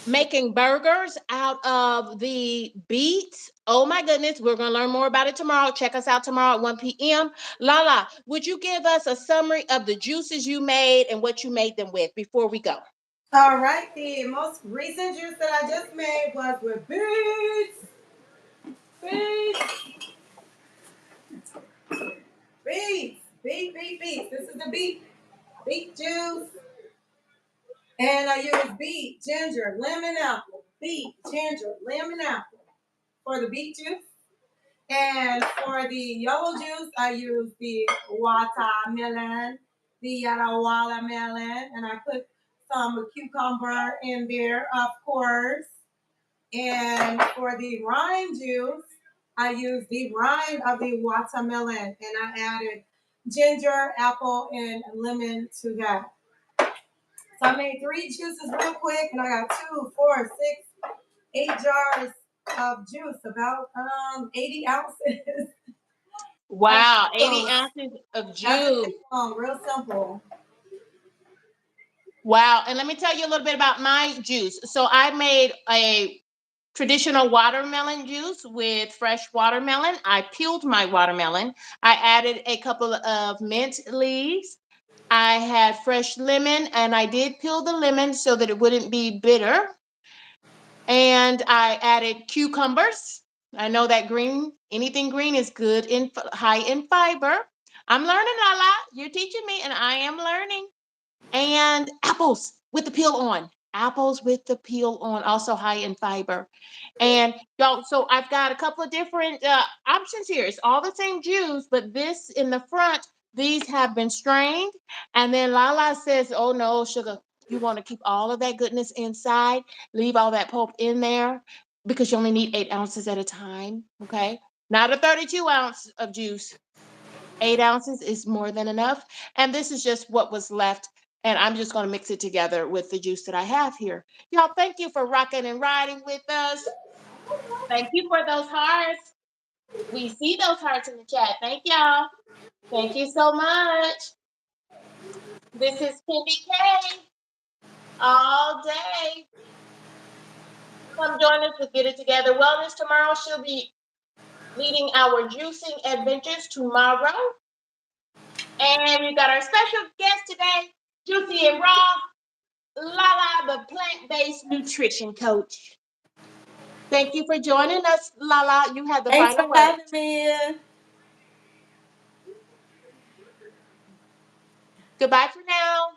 Speaker 2: making burgers out of the beets. Oh my goodness, we're going to learn more about it tomorrow. Check us out tomorrow at 1 p.m. Lala, would you give us a summary of the juices you made and what you made them with before we go?
Speaker 1: All right, the most recent juice that I just made was with beets, beets, beets. This is the beet juice, and I use beet, ginger, lemon, apple. Beet, ginger, lemon, apple for the beet juice. And for the yellow juice, I use the watermelon, the yellow watermelon, and I put some cucumber in there, of course. And for the rind juice, I use the rind of the watermelon, and I added ginger, apple, and lemon to that. So I made 3 juices real quick, and I got 8 jars of juice, about 80 ounces.
Speaker 2: Wow, 80
Speaker 1: Juice.
Speaker 2: ounces of
Speaker 1: That's it.
Speaker 2: juice.
Speaker 1: Real simple.
Speaker 2: Wow. And let me tell you a little bit about my juice. So I made a traditional watermelon juice with fresh watermelon. I peeled my watermelon. I added a couple of mint leaves. I had fresh lemon and I did peel the lemon so that it wouldn't be bitter. And I added cucumbers. I know that anything green is good in high in fiber. I'm learning a lot. You're teaching me and I am learning. And apples with the peel on. Apples with the peel on, also high in fiber. And y'all, so I've got a couple of different options here. It's all the same juice, but this in the front, these have been strained. And then Lala says, oh no, sugar, you want to keep all of that goodness inside, leave all that pulp in there because you only need 8 ounces at a time. Okay. Not a 32 ounce of juice. 8 ounces is more than enough. And this is just what was left. And I'm just going to mix it together with the juice that I have here. Y'all, thank you for rocking and riding with us. Thank you for those hearts. We see those hearts in the chat. Thank y'all. Thank you so much. This is KendyK all day. Come join us with Get It Together Wellness tomorrow. She'll be leading our juicing adventures tomorrow. And we've got our special guest today, Juicy and Raw, Lala, the plant-based nutrition coach. Thank you for joining us, Lala. You have the
Speaker 1: Thanks
Speaker 2: final
Speaker 1: for
Speaker 2: word.
Speaker 1: having me.
Speaker 2: Goodbye for now.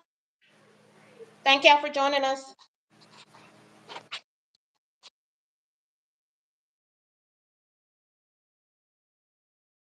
Speaker 2: Thank y'all for joining us.